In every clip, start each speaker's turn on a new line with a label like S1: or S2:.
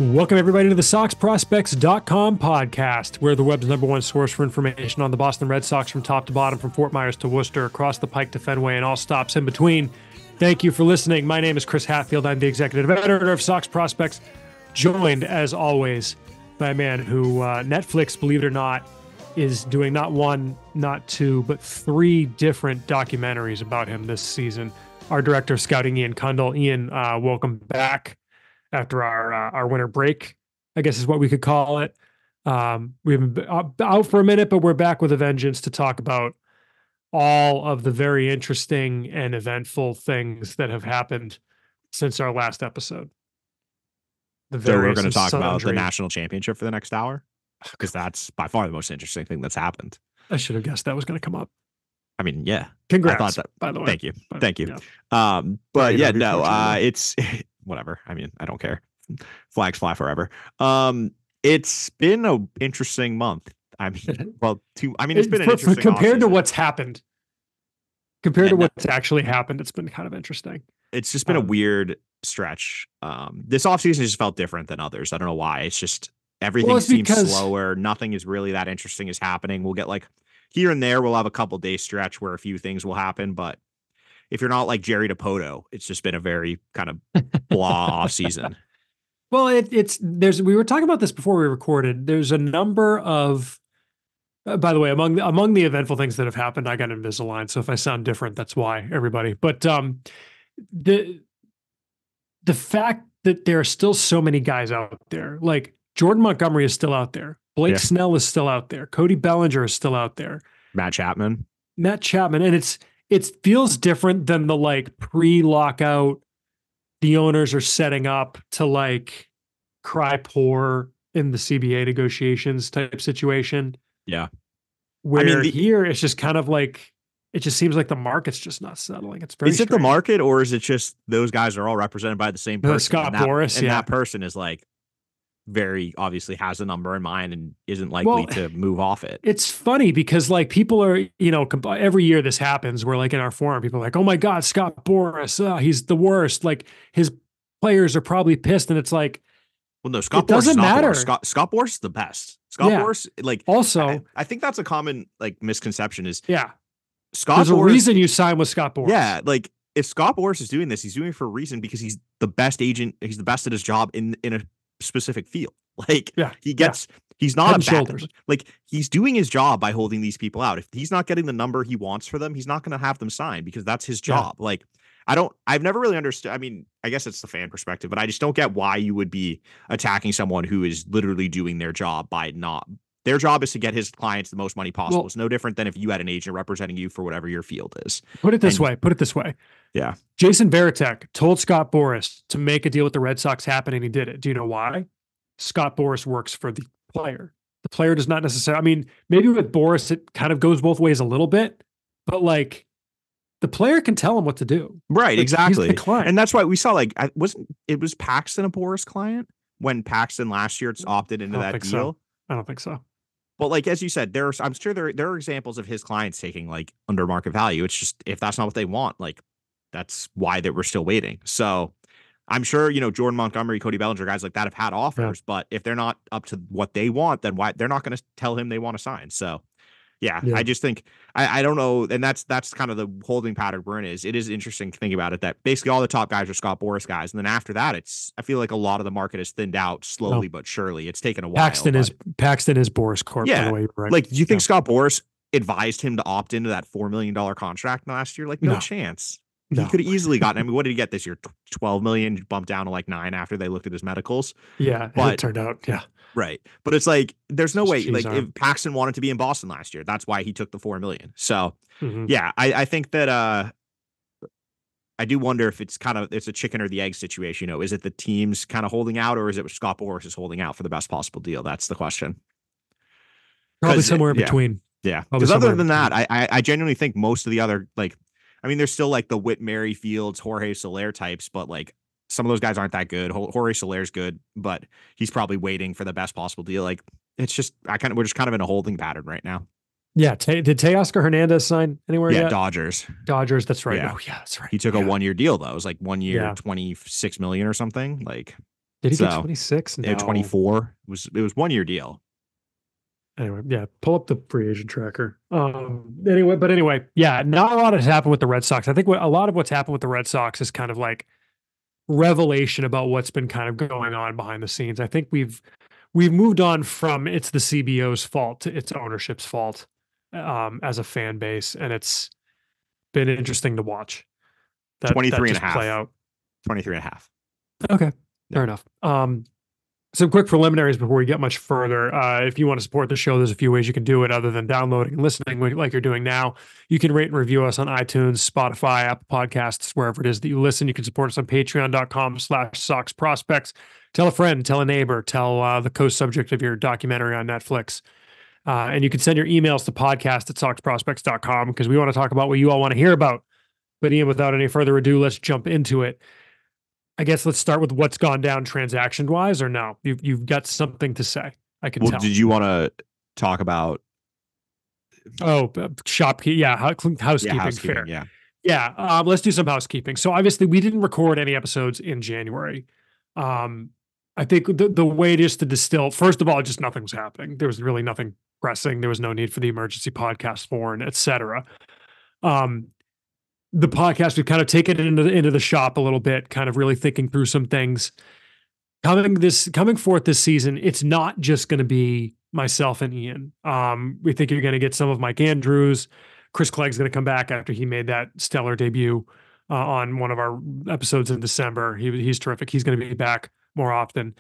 S1: Welcome, everybody, to the SoxProspects.com podcast. We're the web's #1 source for information on the Boston Red Sox from top to bottom, from Fort Myers to Worcester, across the Pike to Fenway, and all stops in between. Thank you for listening. My name is Chris Hatfield. I'm the executive editor of Sox Prospects, joined, as always, by a man who Netflix, believe it or not, is doing not one, not two, but 3 different documentaries about him this season. Our director of scouting, Ian Kundle. Ian, welcome back after our winter break, I guess is what we could call it. We've been out for a minute, but we're back with a vengeance to talk about all of the very interesting and eventful things that have happened since our last episode.
S2: So we're going to talk about the national championship for the next hour, because that's by far the most interesting thing that's happened.
S1: I should have guessed that was going to come up.
S2: I mean, yeah.
S1: Congrats,
S2: I thought that,
S1: by the way.
S2: Thank you.
S1: But,
S2: Thank you.
S1: Yeah.
S2: But yeah, no, it's whatever. I mean, I don't care. Flags fly forever. It's been an interesting month. I mean, well, it's been an interesting
S1: compared to what's happened. Compared to what's actually happened, it's been kind of interesting.
S2: It's just been a weird stretch. This offseason just felt different than others. I don't know why. It's just everything seems slower. Nothing is really that interesting is happening. We'll get like here and there, we'll have a couple days stretch where a few things will happen, but if you're not like Jerry DiPoto, it's just been a very kind of blah off season.
S1: Well, we were talking about this before we recorded. There's a number of, by the way, among the eventful things that have happened, I got Invisalign. So if I sound different, that's why, everybody. But the fact that there are still so many guys out there, like Jordan Montgomery is still out there. Blake Snell is still out there. Cody Bellinger is still out there.
S2: Matt Chapman.
S1: And it feels different than the like pre-lockout, the owners are setting up to like cry poor in the CBA negotiations type situation.
S2: Yeah.
S1: Where here it's just kind of like, it just seems like the market's just not settling. It's very strange.
S2: It the market, or is it just those guys are all represented by the same person?
S1: Scott Boras.
S2: And that person is like very obviously has a number in mind and isn't likely to move off it.
S1: It's funny because like people are, every year this happens where like in our forum, people are like, oh my God, Scott Boras, he's the worst. Like his players are probably pissed. And it's like,
S2: well, no, Scott Boras
S1: doesn't matter.
S2: Scott Boras is the best. Scott Boras, like
S1: also,
S2: I think that's a common like misconception is
S1: Scott There's Boras, a reason you sign with Scott Boras.
S2: Yeah. Like if Scott Boras is doing this, he's doing it for a reason because he's the best agent. He's the best at his job in a specific field. Like he's not like he's doing his job by holding these people out. If he's not getting the number he wants for them, he's not going to have them sign because that's his job. Like I've never really understood. I mean, I guess it's the fan perspective, but I just don't get why you would be attacking someone who is literally doing their job by not. Their job is to get his clients the most money possible. It's no different than if you had an agent representing you for whatever your field is.
S1: Put it this way.
S2: Yeah.
S1: Jason Varitek told Scott Boras to make a deal with the Red Sox happen, and he did it. Do you know why? Scott Boras works for the player. The player does not necessarily, I mean, maybe with Boras, it kind of goes both ways a little bit, but like the player can tell him what to do.
S2: Right.
S1: Like,
S2: exactly.
S1: He's the client.
S2: And that's why we saw like, it was Paxton a Boras client when Paxton last year opted into that deal?
S1: I don't think so.
S2: But like, as you said, I'm sure there are examples of his clients taking like under market value. It's just, if that's not what they want, like that's why we're still waiting. So I'm sure, Jordan Montgomery, Cody Bellinger, guys like that have had offers, but if they're not up to what they want, then why they're not going to tell him they want to sign. So I just think, I don't know. And that's kind of the holding pattern we're in it is interesting to think about it, that basically all the top guys are Scott Boras guys. And then after that, I feel like a lot of the market has thinned out slowly, but surely. It's taken a while.
S1: Paxton is Boras Corp.
S2: Yeah.
S1: By the way, right?
S2: Like, do you think Scott Boras advised him to opt into that $4 million contract last year? Like no chance. He could have easily gotten. I mean, what did he get this year? 12 million, bumped down to like 9 after they looked at his medicals.
S1: Yeah, but it turned out,
S2: right. But it's like there's no way. Like if Paxton wanted to be in Boston last year, that's why he took the 4 million. So I think that I do wonder if it's a chicken or the egg situation. Is it the teams kind of holding out, or is it Scott Boras is holding out for the best possible deal? That's the question.
S1: Probably somewhere in between.
S2: Yeah. Because other than that, I genuinely think most of the other there's still like the Whit Merrifields, Jorge Soler types, but like some of those guys aren't that good. Jorge Soler's good, but he's probably waiting for the best possible deal. Like it's just, we're just kind of in a holding pattern right now.
S1: Yeah. Did Teoscar Hernandez sign anywhere yet?
S2: Yeah, Dodgers.
S1: That's right.
S2: Yeah.
S1: Oh yeah, that's right.
S2: He took a 1 year deal though. It was like 1 year, 26 million or something. Like
S1: Did he get
S2: So
S1: 26? No.
S2: 24 it was 1 year deal.
S1: Anyway, yeah, pull up the free agent tracker. Anyway, yeah, not a lot has happened with the Red Sox. I think a lot of what's happened with the Red Sox is kind of like revelation about what's been kind of going on behind the scenes. I think we've moved on from it's the CBO's fault to it's ownership's fault as a fan base, and it's been interesting to watch that
S2: 23 and a
S1: just play
S2: half.
S1: out.
S2: 23 and a half.
S1: Okay,
S2: Yeah.
S1: fair enough. Some quick preliminaries before we get much further. If you want to support the show, there's a few ways you can do it other than downloading and listening like you're doing now. You can rate and review us on iTunes, Spotify, Apple Podcasts, wherever it is that you listen. You can support us on patreon.com/Sox Prospects. Tell a friend, tell a neighbor, tell the co-subject of your documentary on Netflix. And you can send your emails to podcast@soxprospects.com because we want to talk about what you all want to hear about. But Ian, without any further ado, let's jump into it. I guess let's start with what's gone down transaction wise, or no? You've got something to say. I can tell.
S2: Did you want to talk about?
S1: Housekeeping. Yeah, housekeeping. Fair. Yeah. Let's do some housekeeping. So obviously, we didn't record any episodes in January. I think the way just to distill. First of all, just nothing was happening. There was really nothing pressing. There was no need for the emergency podcast form, etc. The podcast, we've kind of taken it into the shop a little bit, kind of really thinking through some things. Coming forth this season, it's not just going to be myself and Ian. We think you're going to get some of Mike Andrews. Chris Clegg's going to come back after he made that stellar debut on one of our episodes in December. He's terrific. He's going to be back more often.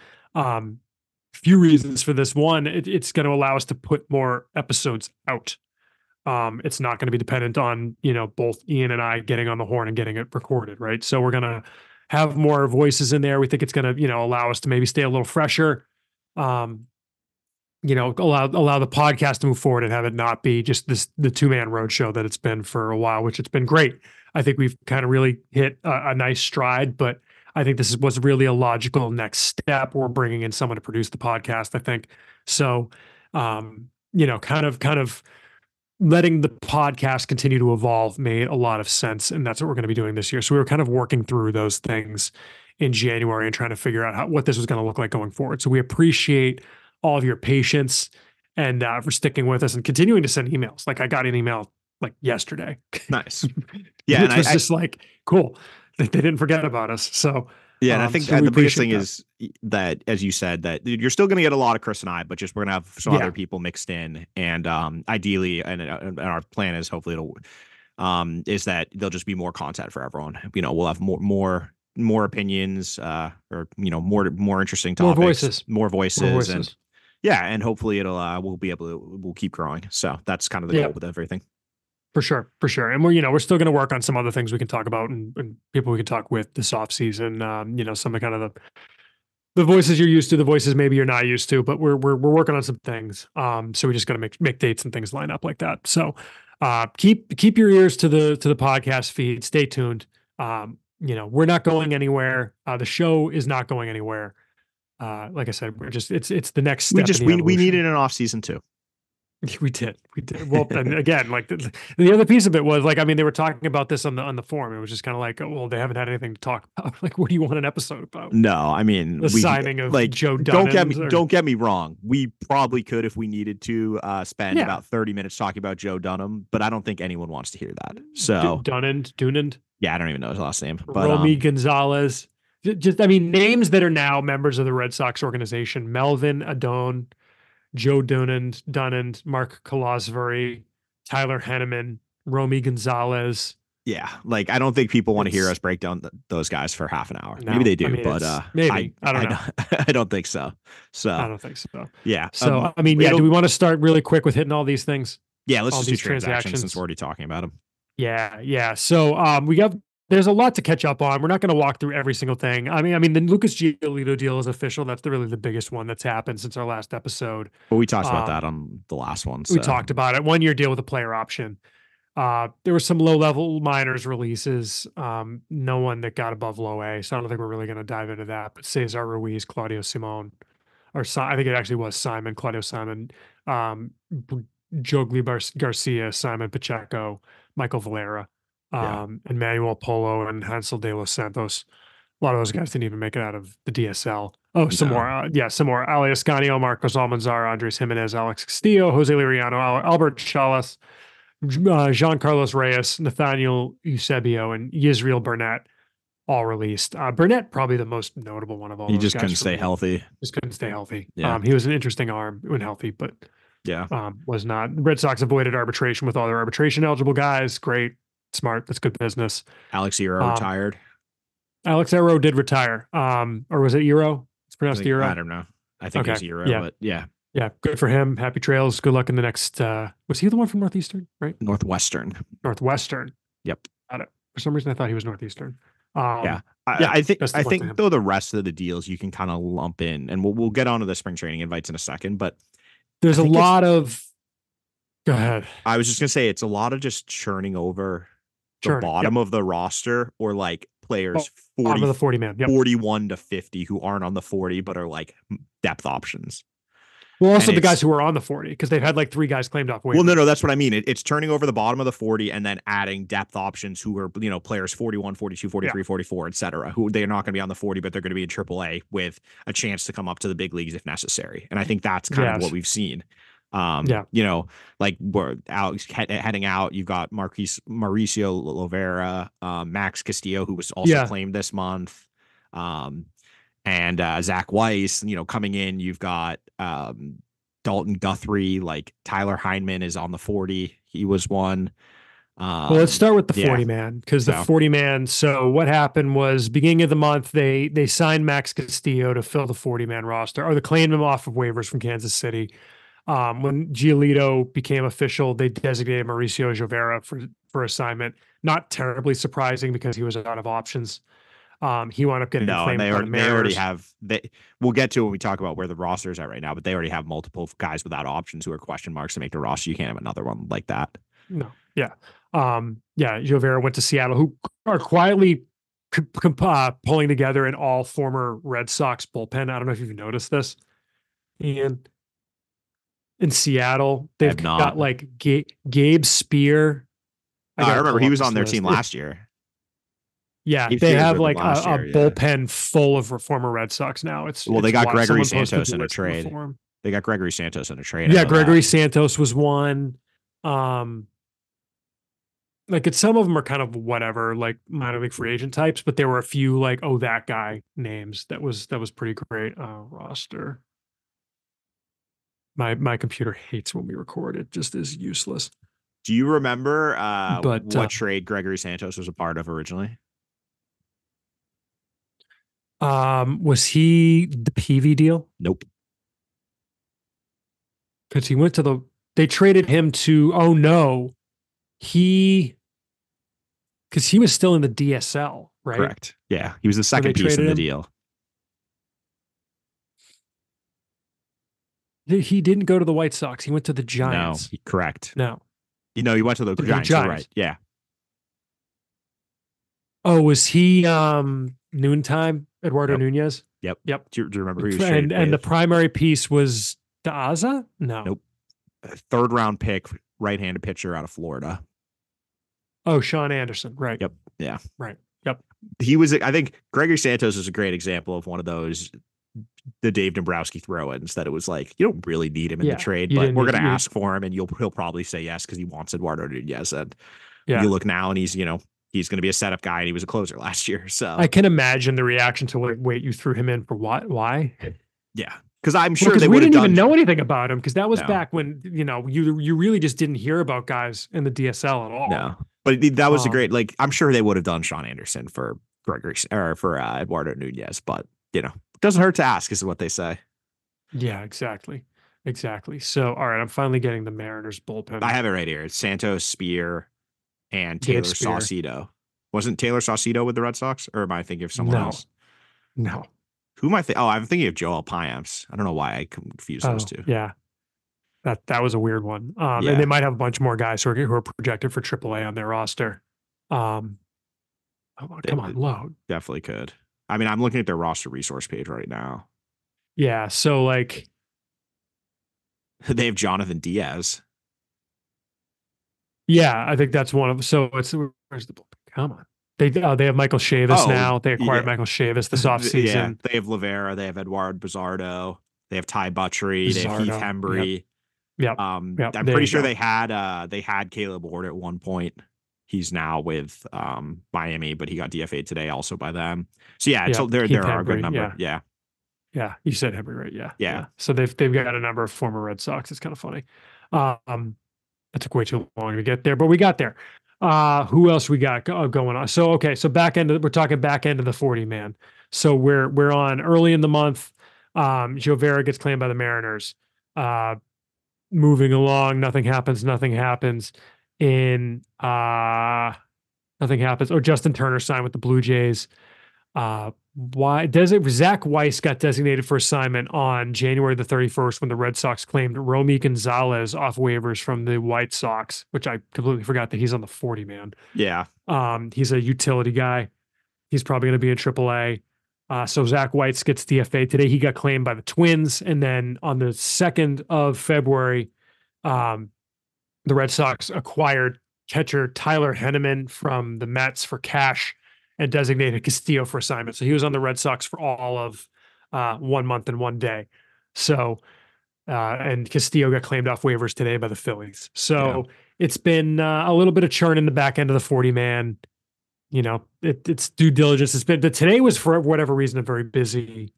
S1: Few reasons for this. One, it's going to allow us to put more episodes out. It's not going to be dependent on, both Ian and I getting on the horn and getting it recorded, right? So we're going to have more voices in there. We think it's going to, allow us to maybe stay a little fresher, allow the podcast to move forward and have it not be just the two-man roadshow that it's been for a while, which it's been great. I think we've kind of really hit a nice stride, but I think this was really a logical next step. We're bringing in someone to produce the podcast, I think. So, kind of letting the podcast continue to evolve made a lot of sense. And that's what we're going to be doing this year. So we were kind of working through those things in January and trying to figure out what this was going to look like going forward. So we appreciate all of your patience and for sticking with us and continuing to send emails. Like I got an email like yesterday.
S2: Nice. Yeah.
S1: Which was just like, cool. They didn't forget about us. So
S2: yeah, and I think the biggest thing is that, as you said, that you're still going to get a lot of Chris and I, but just we're going to have some other people mixed in, and ideally, and our plan is hopefully is that there'll just be more content for everyone. We'll have more opinions, or more interesting topics, more voices, and yeah, and hopefully we'll keep growing. So that's kind of the goal with everything.
S1: For sure. And we're still going to work on some other things we can talk about and people we can talk with this off season. Some of kind of the voices you're used to, the voices maybe you're not used to, but we're working on some things. So we just got to make dates and things line up like that. So keep your ears to the podcast feed. Stay tuned. We're not going anywhere. The show is not going anywhere. Like I said, we're just it's the next step.
S2: We needed an off season too.
S1: We did. Well, and again, like the other piece of it was like, they were talking about this on the forum. It was just kind of like, oh, well, they haven't had anything to talk about. Like, what do you want an episode about?
S2: No,
S1: the signing of Joe Dunand.
S2: Don't get me wrong. We probably could, if we needed to, spend about 30 minutes talking about Joe Dunham, but I don't think anyone wants to hear that. So
S1: Dunand.
S2: Yeah, I don't even know his last name. But
S1: Romy Gonzalez. Just names that are now members of the Red Sox organization: Melvin Adone, Joe Dunand, Mark Colosbury, Tyler Henneman, Romy Gonzalez.
S2: Yeah, like I don't think people want to hear us break down those guys for half an hour. No, maybe they do, but
S1: maybe I don't know.
S2: I don't think so.
S1: I don't think so.
S2: Yeah.
S1: So do we want to start really quick with hitting all these things?
S2: Yeah, let's just do transactions since we're already talking about them.
S1: Yeah. So there's a lot to catch up on. We're not going to walk through every single thing. The Lucas Giolito deal is official. That's really the biggest one that's happened since our last episode.
S2: But we talked about that on the last one. So.
S1: We talked about it. 1 year deal with a player option. There were some low-level minors releases. No one that got above low A. So I don't think we're really going to dive into that. But Cesar Ruiz, Claudio Simon, I think it actually was Simon, Claudio Simon, Jogli Garcia, Simon Pacheco, Michael Valera. And Manuel Polo and Hansel de los Santos. A lot of those guys didn't even make it out of the DSL. Some more. Some more. Ali Ascanio, Marcos Almanzar, Andres Jimenez, Alex Castillo, Jose Liriano, Albert Chalas, Jean Carlos Reyes, Nathaniel Eusebio, and Yisrael Burnett all released. Burnett, probably the most notable one of all
S2: he
S1: those
S2: just
S1: guys.
S2: Couldn't stay healthy.
S1: Just couldn't stay healthy.
S2: Yeah.
S1: He was an interesting arm when healthy, but was not. Red Sox avoided arbitration with all their arbitration eligible guys. Great. Smart. That's good business.
S2: Alex Euro retired.
S1: Alex Euro did retire. Or was it Euro? It's pronounced Euro.
S2: I don't know. I think it was Euro, but yeah.
S1: Yeah, good for him. Happy trails. Good luck in the next. Was he the one from Northeastern? Right.
S2: Northwestern.
S1: Yep. Got it. For some reason, I thought he was Northeastern.
S2: I think though the rest of the deals you can kind of lump in, and we'll get onto the spring training invites in a second. But
S1: there's a lot of. Go ahead.
S2: I was just gonna say it's a lot of just churning over the bottom of the roster, or like players 40
S1: of the 40 man,
S2: 41 to 50 who aren't on the 40 but are like depth options.
S1: Well, also the guys who are on the 40, because they've had like 3 guys claimed off waivers.
S2: Well, no, that's what I mean. It's turning over the bottom of the 40 and then adding depth options who are, players 41, 42, 43, 44, et cetera, who they're not going to be on the 40, but they're going to be in AAA with a chance to come up to the big leagues if necessary. And I think that's kind of what we've seen. Like we're out heading out. You've got Mauricio Lovera, Max Castillo, who was also claimed this month. And Zach Weiss, coming in. You've got Dalton Guthrie, like Tyler Heineman is on the 40. He was one.
S1: Well, let's start with the 40 man, because the 40 man. So what happened was beginning of the month, they signed Max Castillo to fill the 40 man roster, or they claimed him off of waivers from Kansas City. When Giolito became official, they designated Mauricio Jovera for assignment. Not terribly surprising because he was out of options. He wound up getting claimed.
S2: They already have. We'll get to it when we talk about where the roster is at right now, but they already have multiple guys without options who are question marks to make the roster. You can't have another one like that.
S1: No. Yeah. Jovera went to Seattle, who are quietly pulling together an all former Red Sox bullpen. I don't know if you've noticed this, Ian. In Seattle, they've got like Gabe Spear.
S2: I remember he was on their team last year.
S1: Yeah, they have like a bullpen full of former Red Sox now.
S2: They got Gregory Santos in a trade. They got Gregory Santos in a trade.
S1: Yeah, Gregory Santos was one. Some of them are kind of whatever, like minor league free agent types, but there were a few like, that guy names that was pretty great. Roster. My computer hates when we record. It just is useless.
S2: Do you remember what trade Gregory Santos was a part of originally?
S1: Was he the PV deal?
S2: Nope.
S1: Because he went to they traded him to, because he was still in the DSL, right?
S2: Correct. Yeah. He was the second piece in the deal.
S1: He didn't go to the White Sox. He went to the Giants.
S2: No, correct.
S1: No.
S2: He went to the Giants. You're right. Yeah.
S1: Oh, was he noontime? Eduardo Nunez?
S2: Yep. Do you remember who he was
S1: traded with? And the primary piece was Daza? No.
S2: Nope. A 3rd round pick, right-handed pitcher out of Florida.
S1: Oh, Sean Anderson. Right.
S2: Yep. Yeah.
S1: Right. Yep.
S2: I think Gregory Santos is a great example of one of those, the Dave Dombrowski throw-ins, that it was like, you don't really need him in the trade, but we're going to ask for him, and he'll probably say yes because he wants Eduardo Nunez. And you look now, and he's going to be a setup guy, and he was a closer last year. So
S1: I can imagine the reaction to wait, you threw him in for what? Why?
S2: Yeah. Because I'm sure
S1: we didn't even know anything about him, because that was back when, you really just didn't hear about guys in the DSL at all.
S2: No. But that was a great, I'm sure they would have done Sean Anderson for Gregory or for Eduardo Nunez, but it doesn't hurt to ask, is what they say.
S1: Yeah, exactly. So, all right, I'm finally getting the Mariners bullpen.
S2: I have it right here. It's Santos, Spear, and Taylor Saucedo. Wasn't Taylor Saucedo with the Red Sox, or am I thinking of someone else?
S1: No.
S2: Who am I thinking? Oh, I'm thinking of Joel Payamps. I don't know why I confused those two.
S1: Yeah. That was a weird one. And they might have a bunch more guys who are projected for AAA on their roster. Come on, load.
S2: Definitely could. I mean, I'm looking at their roster resource page right now.
S1: Yeah, so
S2: they have Jonathan Diaz.
S1: Yeah, I think that's one of. So where's the bullpen? Come on. They have Michael Chavis
S2: Oh,
S1: now. They acquired
S2: yeah.
S1: Michael Chavis this
S2: Yeah.
S1: offseason.
S2: They have Livera. They have Eduard Bizardo. They have Ty Buttrey. They have Heath
S1: Bizardo. Yep.
S2: Hembry.
S1: Yep. Yep.
S2: I'm
S1: There
S2: pretty
S1: you
S2: sure
S1: go.
S2: they had Caleb Ward at one point. He's now with Miami, but he got DFA'd today also by them. So yeah,
S1: Yep.
S2: there
S1: Heath
S2: are a good
S1: Hembry.
S2: number.
S1: Yeah.
S2: Yeah.
S1: Yeah. You said Hembry, right? Yeah.
S2: Yeah.
S1: Yeah. So they've got a number of former Red Sox. It's kind of funny. It took way too long to get there, but we got there. Who else we got going on? So okay, so we're talking back end of the 40 man. So we're on early in the month. Joe Vera gets claimed by the Mariners. Moving along, nothing happens. In nothing happens. Oh, Justin Turner signed with the Blue Jays. Why does it? Zach Weiss got designated for assignment on January the 31st when the Red Sox claimed Romy Gonzalez off waivers from the White Sox, which I completely forgot that he's on the 40 man.
S2: Yeah.
S1: He's a utility guy. He's probably going to be in AAA. So Zach Weiss gets DFA today. He got claimed by the Twins, and then on the 2nd of February, the Red Sox acquired catcher Tyler Henneman from the Mets for cash and designated Castillo for assignment. So he was on the Red Sox for all of 1 month and 1 day. So, and Castillo got claimed off waivers today by the Phillies. So it's been a little bit of churn in the back end of the 40 man. You know, it's due diligence. It's been, but today was for whatever reason a very busy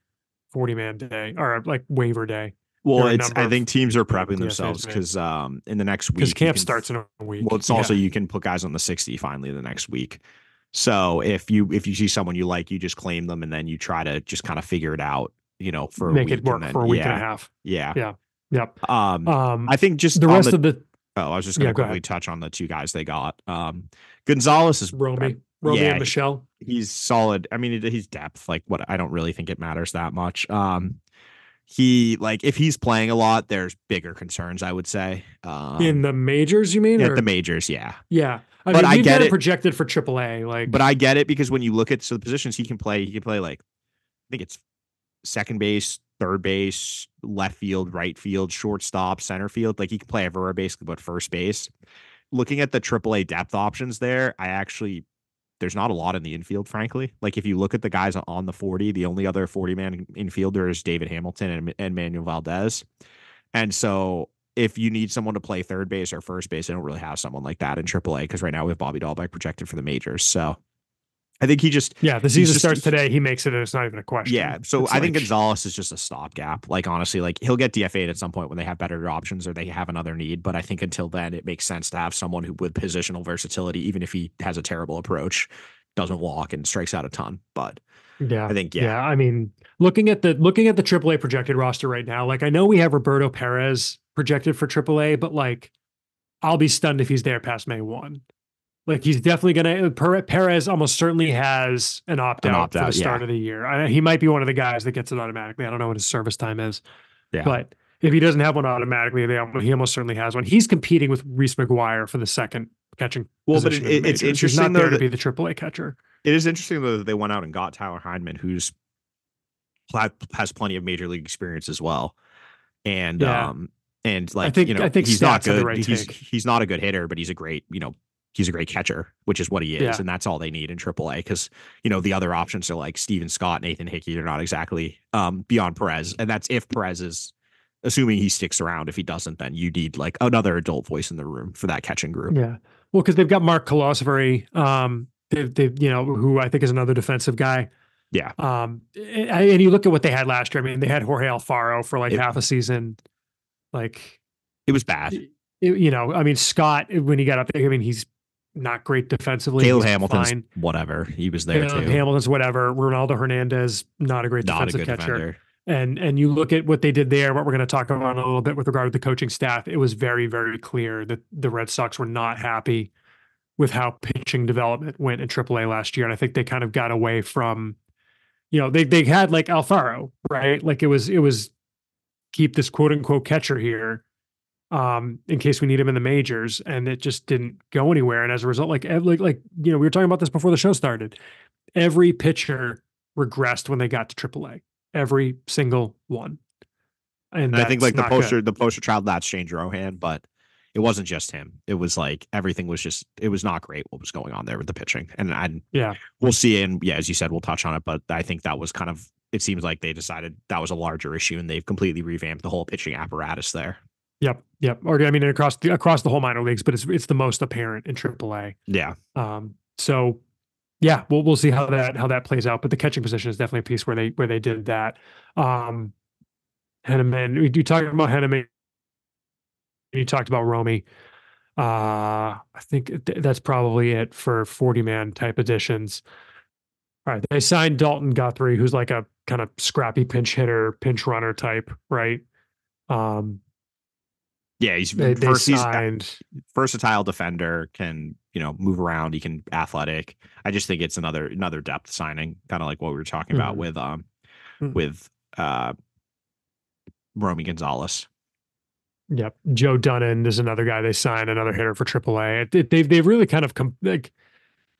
S1: 40 man day or like waiver day.
S2: Well, I think teams are prepping themselves because in the next week,
S1: because camp starts in a week.
S2: Well, it's also you can put guys on the 60 finally the next week. So if you see someone you like, you just claim them and then you try to just kind of figure it out, for
S1: make it work for a week and a half.
S2: Yeah.
S1: Yeah. Yep.
S2: I think just
S1: the rest of the.
S2: Oh, I was just going to quickly touch on the two guys they got. Gonzalez is
S1: Romy and Michelle.
S2: He's solid. I mean, he's depth. Like what? I don't really think it matters that much. If he's playing a lot, there's bigger concerns, I would say.
S1: In the majors, you mean?
S2: At the majors, yeah.
S1: Yeah. I get it projected for AAA.
S2: But I get it because when you look at the positions he can play like, I think it's second base, third base, left field, right field, shortstop, center field. Like he can play everywhere basically, but first base. Looking at the AAA depth options there, there's not a lot in the infield, frankly. Like if you look at the guys on the 40, the only other 40-man infielder is David Hamilton and Manuel Valdez. And so if you need someone to play third base or first base, I don't really have someone like that in AAA because right now we have Bobby Dahlbeck projected for the majors. So I think the
S1: season starts today. He makes it, and it's not even a question.
S2: Yeah, so I think Gonzalez is just a stopgap. Like honestly, like he'll get DFA'd at some point when they have better options or they have another need. But I think until then, it makes sense to have someone who with positional versatility, even if he has a terrible approach, doesn't walk and strikes out a ton. But I think
S1: I mean, looking at the AAA projected roster right now, like I know we have Roberto Perez projected for AAA, but like I'll be stunned if he's there past May 1. Like he's definitely going to. Perez almost certainly has an opt out for the start of the year. He might be one of the guys that gets it automatically. I don't know what his service time is, but if he doesn't have one automatically, he almost certainly has one. He's competing with Reese McGuire for the second catching.
S2: Well, but it's interesting.
S1: He's not there to be the AAA catcher.
S2: It is interesting though that they went out and got Tyler Heineman, who's has plenty of major league experience as well, and like I think he's not good. He's not a good hitter, but he's a great he's a great catcher, which is what he is. And that's all they need in AAA. Because, the other options are like Steven Scott, Nathan Hickey. They're not exactly beyond Perez. And that's if Perez is assuming he sticks around. If he doesn't, then you need like another adult voice in the room for that catching group.
S1: Yeah. Well, because they've got Mark Colossery, who I think is another defensive guy.
S2: Yeah.
S1: And you look at what they had last year. I mean, they had Jorge Alfaro for like half a season. Like
S2: it was bad.
S1: I mean, Scott, when he got up there, I mean, he's not great defensively.
S2: Caleb Hamilton's whatever. He was there too.
S1: Hamilton's whatever. Ronaldo Hernandez, not a great defensive catcher. And you look at what they did there, what we're going to talk about a little bit with regard to the coaching staff. It was very, very clear that the Red Sox were not happy with how pitching development went in AAA last year. And I think they kind of got away from, they had like Alfaro, right? Like it was keep this quote unquote catcher here. In case we need him in the majors, and it just didn't go anywhere. And as a result, we were talking about this before the show started. Every pitcher regressed when they got to AAA. Every single one. And
S2: I think like the poster child, that's Shane Drohan, but it wasn't just him. It was like everything was just, it was not great what was going on there with the pitching. And we'll see. And yeah, as you said, we'll touch on it. But I think that was kind of, it seems like they decided that was a larger issue and they've completely revamped the whole pitching apparatus there.
S1: Yep. Or I mean, across the whole minor leagues, but it's the most apparent in AAA.
S2: Yeah.
S1: So yeah, we'll see how that plays out. But the catching position is definitely a piece where they did that. Henneman, you talked about Henneman. You talked about Romy. I think that's probably it for 40-man type additions. All right, they signed Dalton Guthrie, who's like a kind of scrappy pinch hitter, pinch runner type, right?
S2: Yeah, he's versatile defender, can, move around, he can athletic. I just think it's another depth signing, kind of like what we were talking about with Romy Gonzalez.
S1: Yep. Joe Dunnan is another guy they signed, another hitter for AAA. They've really kind of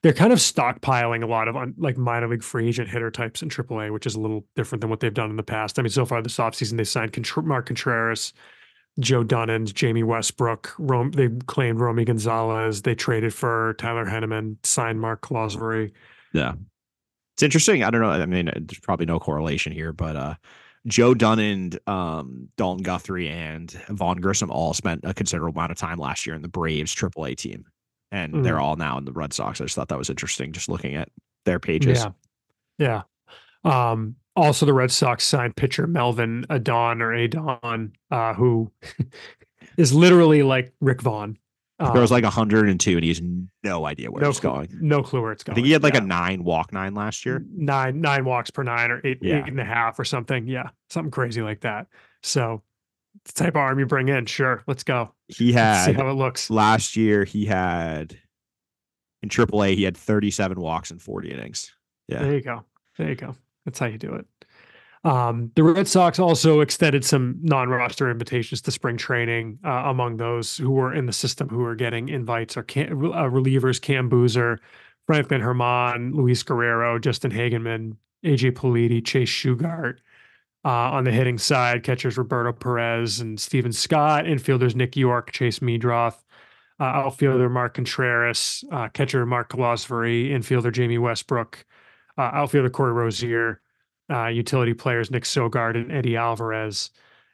S1: they're kind of stockpiling a lot of minor league free agent hitter types in AAA, which is a little different than what they've done in the past. I mean, so far this offseason, they signed Mark Contreras, Joe Dunnan, Jamie Westbrook. They claimed Romy Gonzalez. They traded for Tyler Henneman, signed Mark Clausbury.
S2: Yeah. It's interesting. I don't know. I mean, there's probably no correlation here, but Joe Dunnan, Dalton Guthrie, and Vaughn Grissom all spent a considerable amount of time last year in the Braves AAA team. And they're all now in the Red Sox. I just thought that was interesting, just looking at their pages.
S1: Yeah. Also, the Red Sox signed pitcher Melvin Adon, who is literally like Rick Vaughn.
S2: There was like 102, and he has no idea where it's going.
S1: No clue where it's going.
S2: I think he had like a 9 walk 9 last year.
S1: Nine walks per 9 or 8.5 or something. Yeah, something crazy like that. So, the type of arm you bring in, sure, let's go.
S2: Let's see
S1: how it looks.
S2: Last year, he had in AAA, he had 37 walks in 40 innings. Yeah,
S1: there you go. That's how you do it. The Red Sox also extended some non-roster invitations to spring training among those who were in the system who were getting invites are relievers Cam Boozer, Franklin Herman, Luis Guerrero, Justin Hagenman, AJ Politi, Chase Shugart. On the hitting side, catchers Roberto Perez and Steven Scott, infielders Nick York, Chase Meadroth, outfielder Mark Contreras, catcher Mark Clausbury, infielder Jamie Westbrook, outfielder Corey Rozier, utility players Nick Sogard and Eddie Alvarez.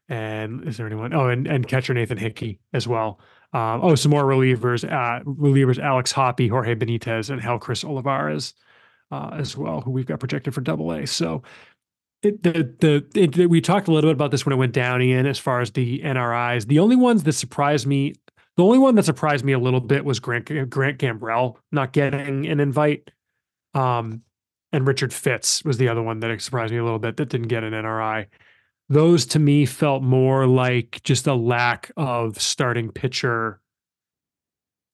S1: And is there anyone? Oh, and catcher Nathan Hickey as well. Some more relievers. Relievers Alex Hoppy, Jorge Benitez, and Helcris Olivares as well, who we've got projected for AA. So we talked a little bit about this when it went down, Ian, as far as the NRIs. The only one that surprised me a little bit was Grant Gambrell not getting an invite. And Richard Fitz was the other one that surprised me a little bit that didn't get an NRI. Those to me felt more like just a lack of starting pitcher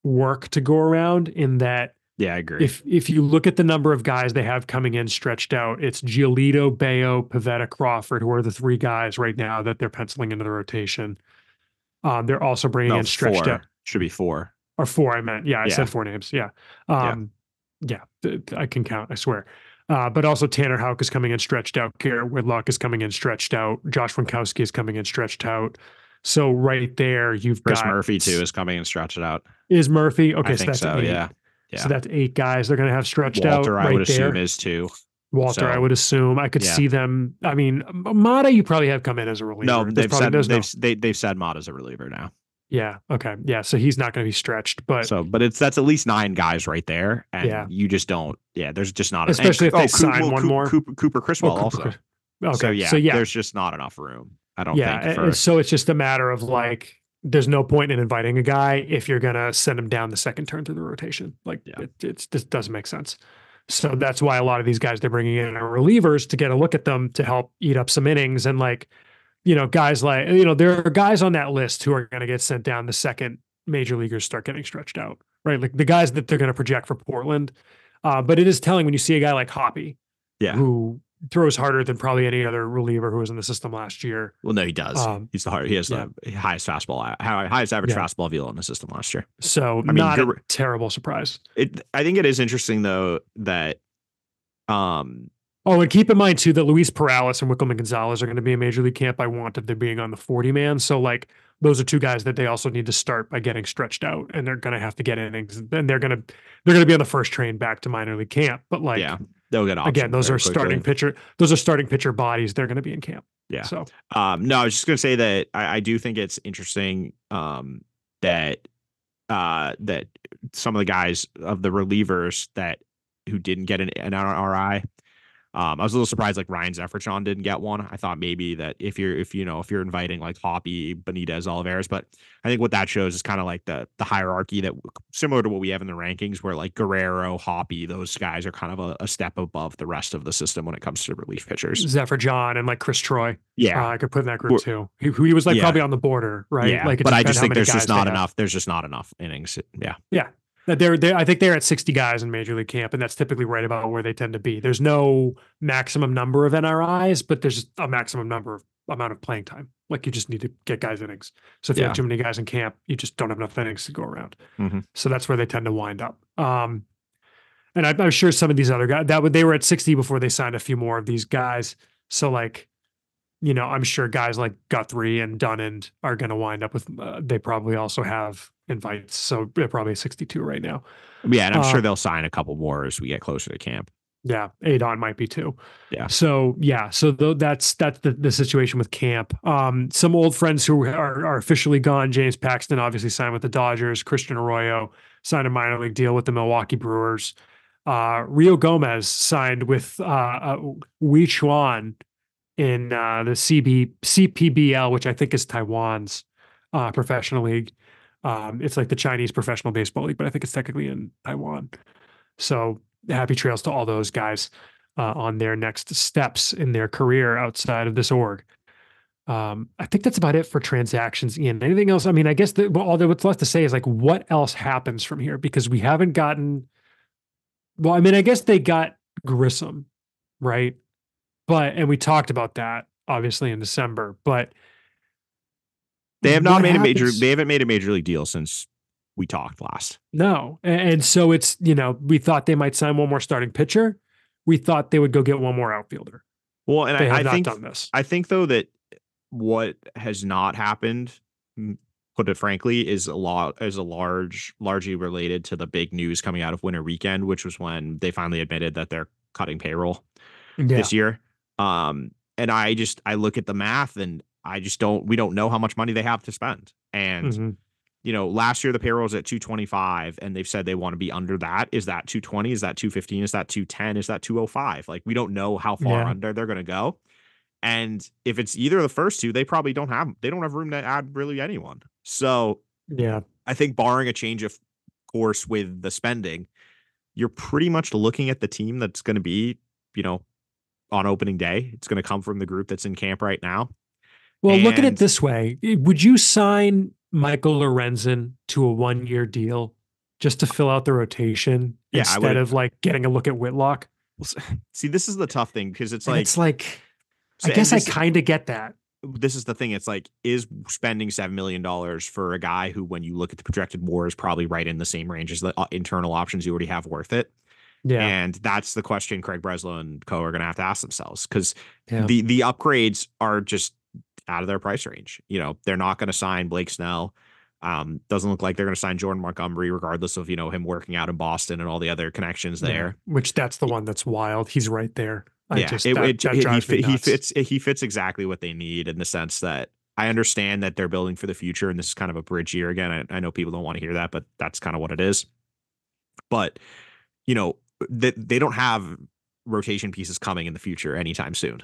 S1: work to go around, in that.
S2: Yeah, I agree.
S1: If you look at the number of guys they have coming in stretched out, it's Giolito, Bayo, Pivetta, Crawford, who are the 3 guys right now that they're penciling into the rotation. They're also bringing in stretched
S2: 4.
S1: out.
S2: Should be 4.
S1: Or 4, I meant. Yeah, I said 4 names. Yeah. I can count, I swear. But also Tanner Houck is coming in stretched out. Garrett Whitlock is coming in stretched out. Josh Winkowski is coming in stretched out. So right there, you've got...
S2: Chris Murphy, too, is coming in stretched out.
S1: Is Murphy? Okay,
S2: so that's so, 8. Yeah.
S1: So that's 8 guys they're going to have stretched out.
S2: Walter,
S1: right
S2: I would
S1: there.
S2: assume, is 2.
S1: Walter, I would assume. I could see them. I mean, Mata, you probably have come in as a reliever.
S2: No, they've said Mata's a reliever now.
S1: Yeah. Okay. Yeah. So he's not going to be stretched, but
S2: that's at least 9 guys right there, and you just don't. Yeah, there's just not.
S1: Especially if they sign one more.
S2: Cooper Criswell also.
S1: Okay.
S2: So there's just not enough room. I don't think.
S1: So it's just a matter of like, there's no point in inviting a guy if you're going to send him down the second turn through the rotation. Like it just doesn't make sense. So that's why a lot of these guys they're bringing in are relievers to get a look at them to help eat up some innings. And like, guys like, there are guys on that list who are going to get sent down the second major leaguers start getting stretched out, right? Like the guys that they're going to project for Portland. But it is telling when you see a guy like Hoppy, who throws harder than probably any other reliever who was in the system last year.
S2: Well, no, he does. He has the highest average fastball velo in the system last year.
S1: So not a terrible surprise.
S2: I think it is interesting though that
S1: Oh, and keep in mind too that Luis Perales and Wickleman Gonzalez are going to be in Major League Camp. I want of them being on the 40 man. So like those are two guys that they also need to start by getting stretched out, and they're going to have to get innings, and they're going to be on the first train back to minor league camp. But like,
S2: Yeah, they'll get
S1: again,
S2: options
S1: those
S2: very
S1: are starting
S2: quickly.
S1: pitcher. Those are starting pitcher bodies. They're going to be in camp.
S2: Yeah.
S1: So,
S2: no, I was just gonna say that I do think it's interesting that that some of the guys of the relievers that who didn't get an RI. I was a little surprised like Ryan Zefferson didn't get one. I thought maybe that if you're inviting like Hoppy, Benitez, Olivares, but I think what that shows is kind of like the hierarchy that similar to what we have in the rankings, where like Guerrero, Hoppy, those guys are kind of a step above the rest of the system when it comes to relief pitchers.
S1: Zephyr and like Chris Troy.
S2: Yeah,
S1: I could put in that group too. He was like probably on the border, right?
S2: Yeah,
S1: like,
S2: but I just think there's just not enough. There's just not enough innings. Yeah.
S1: Yeah. I think they're at 60 guys in Major League Camp, and that's typically right about where they tend to be. There's no maximum number of NRIs, but there's a maximum amount of playing time. Like you just need to get guys innings. So if you have too many guys in camp, you just don't have enough innings to go around.
S2: Mm-hmm.
S1: So that's where they tend to wind up. And I'm sure some of these other guys they were at 60 before they signed a few more of these guys. So like, I'm sure guys like Guthrie and Dunand are going to wind up with, they probably also have invites. So they're probably 62 right now.
S2: Yeah. And I'm sure they'll sign a couple more as we get closer to camp.
S1: Yeah. Adon might be too.
S2: Yeah.
S1: So, yeah. So that's the situation with camp. Some old friends who are officially gone. James Paxton obviously signed with the Dodgers. Christian Arroyo signed a minor league deal with the Milwaukee Brewers. Rio Gomez signed with Wei Chuan in the CPBL, which I think is Taiwan's professional league. It's like the Chinese professional baseball league, but I think it's technically in Taiwan. So happy trails to all those guys on their next steps in their career outside of this org. I think that's about it for transactions. Ian, anything else? I mean, I guess what's left to say is like, what else happens from here? Because we haven't gotten, well, I mean, I guess they got Grissom, right? And we talked about that obviously in December, but
S2: they have not made they haven't made a major league deal since we talked last.
S1: No. And so it's, we thought they might sign one more starting pitcher. We thought they would go get one more outfielder.
S2: Well, and I think
S1: done this.
S2: I think though that what has not happened, put it frankly, is largely related to the big news coming out of winter weekend, which was when they finally admitted that they're cutting payroll this year. And I look at the math and we don't know how much money they have to spend. And, last year the payroll was at 225 and they've said they want to be under that. Is that 220? Is that 215? Is that 210? Is that 205? Like, we don't know how far under they're going to go. And if it's either of the first two, they probably don't have room to add really anyone. So I think barring a change of course with the spending, you're pretty much looking at the team that's going to be, on opening day. It's going to come from the group that's in camp right now.
S1: Well, look at it this way. Would you sign Michael Lorenzen to a 1-year deal just to fill out the rotation instead of like getting a look at Whitlock?
S2: See, this is the tough thing because it's
S1: like, I guess I kind of get that.
S2: This is the thing. It's like, is spending $7 million for a guy who, when you look at the projected WAR, is probably right in the same range as the internal options you already have, worth it? Yeah. And that's the question Craig Breslow and co are going to have to ask themselves, because the upgrades are just out of their price range. They're not going to sign Blake Snell. Doesn't look like they're going to sign Jordan Montgomery, regardless of, him working out in Boston and all the other connections there.
S1: Which that's the one that's wild. He's right there.
S2: He fits exactly what they need, in the sense that I understand that they're building for the future and this is kind of a bridge year again. I know people don't want to hear that, but that's kind of what it is. But, they don't have rotation pieces coming in the future anytime soon.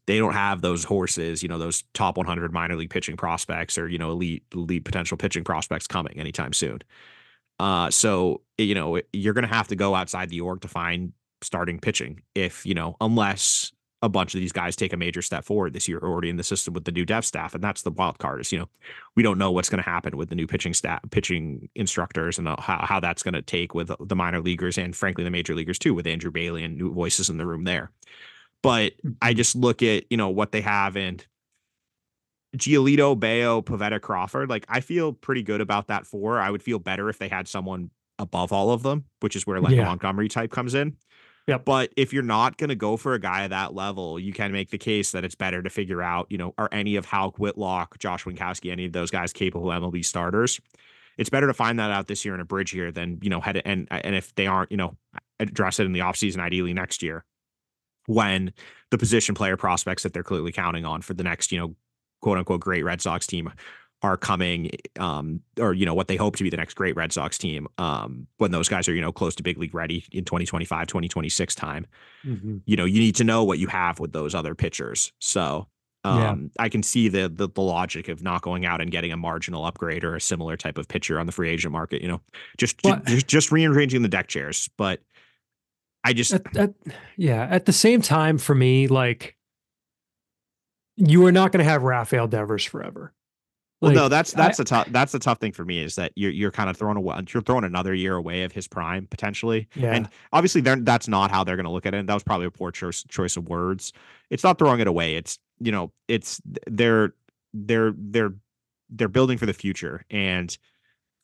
S2: They don't have those horses, those top 100 minor league pitching prospects or, elite potential pitching prospects coming anytime soon. So, you're going to have to go outside the org to find starting pitching unless a bunch of these guys take a major step forward this year already in the system with the new dev staff. And that's the wild card is, we don't know what's going to happen with the new pitching instructors and how that's going to take with the minor leaguers and frankly, the major leaguers too, with Andrew Bailey and new voices in the room there. But I just look at, what they have and Giolito, Bayo, Pavetta, Crawford. Like, I feel pretty good about that four. I would feel better if they had someone above all of them, which is where a Montgomery type comes in.
S1: Yep.
S2: But if you're not going to go for a guy at that level, you can make the case that it's better to figure out, are any of Hal Whitlock, Josh Winkowski, any of those guys capable MLB starters? It's better to find that out this year in a bridge year than, head and if they aren't, address it in the offseason, ideally next year, when the position player prospects that they're clearly counting on for the next, quote unquote, great Red Sox team are coming, or, what they hope to be the next great Red Sox team, when those guys are, close to big league ready in 2025, 2026 time.
S1: Mm-hmm.
S2: You need to know what you have with those other pitchers. So I can see the logic of not going out and getting a marginal upgrade or a similar type of pitcher on the free agent market, just rearranging the deck chairs. But I just,
S1: at the same time, for me, like, you are not going to have Rafael Devers forever.
S2: Well, no, that's the tough thing for me is that you're kind of throwing another year away of his prime potentially.
S1: Yeah.
S2: And obviously that's not how they're going to look at it. And that was probably a poor choice of words. It's not throwing it away. It's, it's they're building for the future. And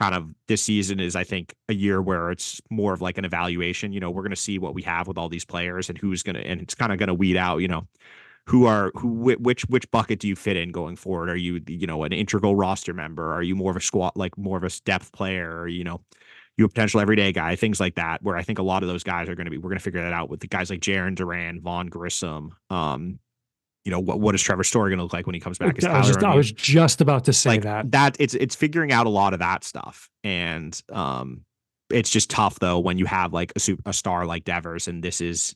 S2: kind of this season is, I think, a year where it's more of like an evaluation. We're going to see what we have with all these players and and it's kind of going to weed out, which bucket do you fit in going forward? Are you, an integral roster member? Are you more of a squad, like more of a depth player? Or, you a potential everyday guy, things like that, where I think a lot of those guys we're going to figure that out with the guys like Jarren Duran, Vaughn Grissom. What is Trevor Story going to look like when he comes back?
S1: I was just about to say
S2: that it's figuring out a lot of that stuff. And it's just tough though, when you have like a star like Devers, and this is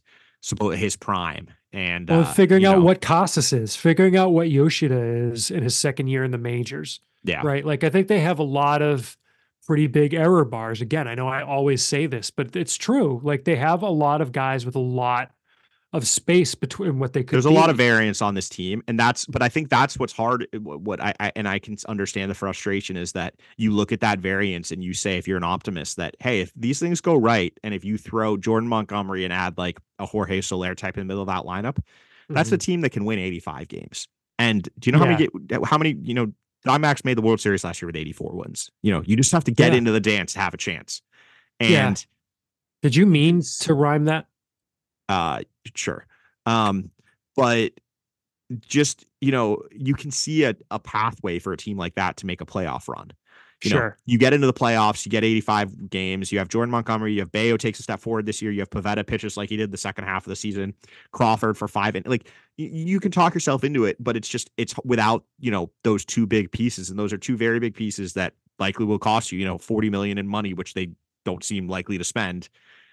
S2: his prime. And
S1: figuring out what Casas is, figuring out what Yoshida is in his second year in the majors.
S2: Yeah.
S1: Right. Like, I think they have a lot of pretty big error bars. Again, I know I always say this, but it's true. Like, they have a lot of guys with a lot of space between what they could
S2: There's
S1: be.
S2: a lot of variance on this team, and but I think that's what's hard. What I can understand the frustration is that you look at that variance and you say, if you're an optimist, that, hey, if these things go right, and if you throw Jordan Montgomery and add like a Jorge Soler type in the middle of that lineup, that's the team that can win 85 games. And do you know how many Diamondbacks made the World Series last year with 84 wins? You just have to get into the dance to have a chance. And
S1: did you mean to rhyme that?
S2: Sure. But just, you can see a pathway for a team like that to make a playoff run. You get into the playoffs, you get 85 games, you have Jordan Montgomery, you have Bayo takes a step forward this year, you have Pivetta pitches like he did the second half of the season, Crawford for 5, and like you can talk yourself into it, but it's without, those two big pieces, and those are two very big pieces that likely will cost you, $40 million in money, which they don't seem likely to spend.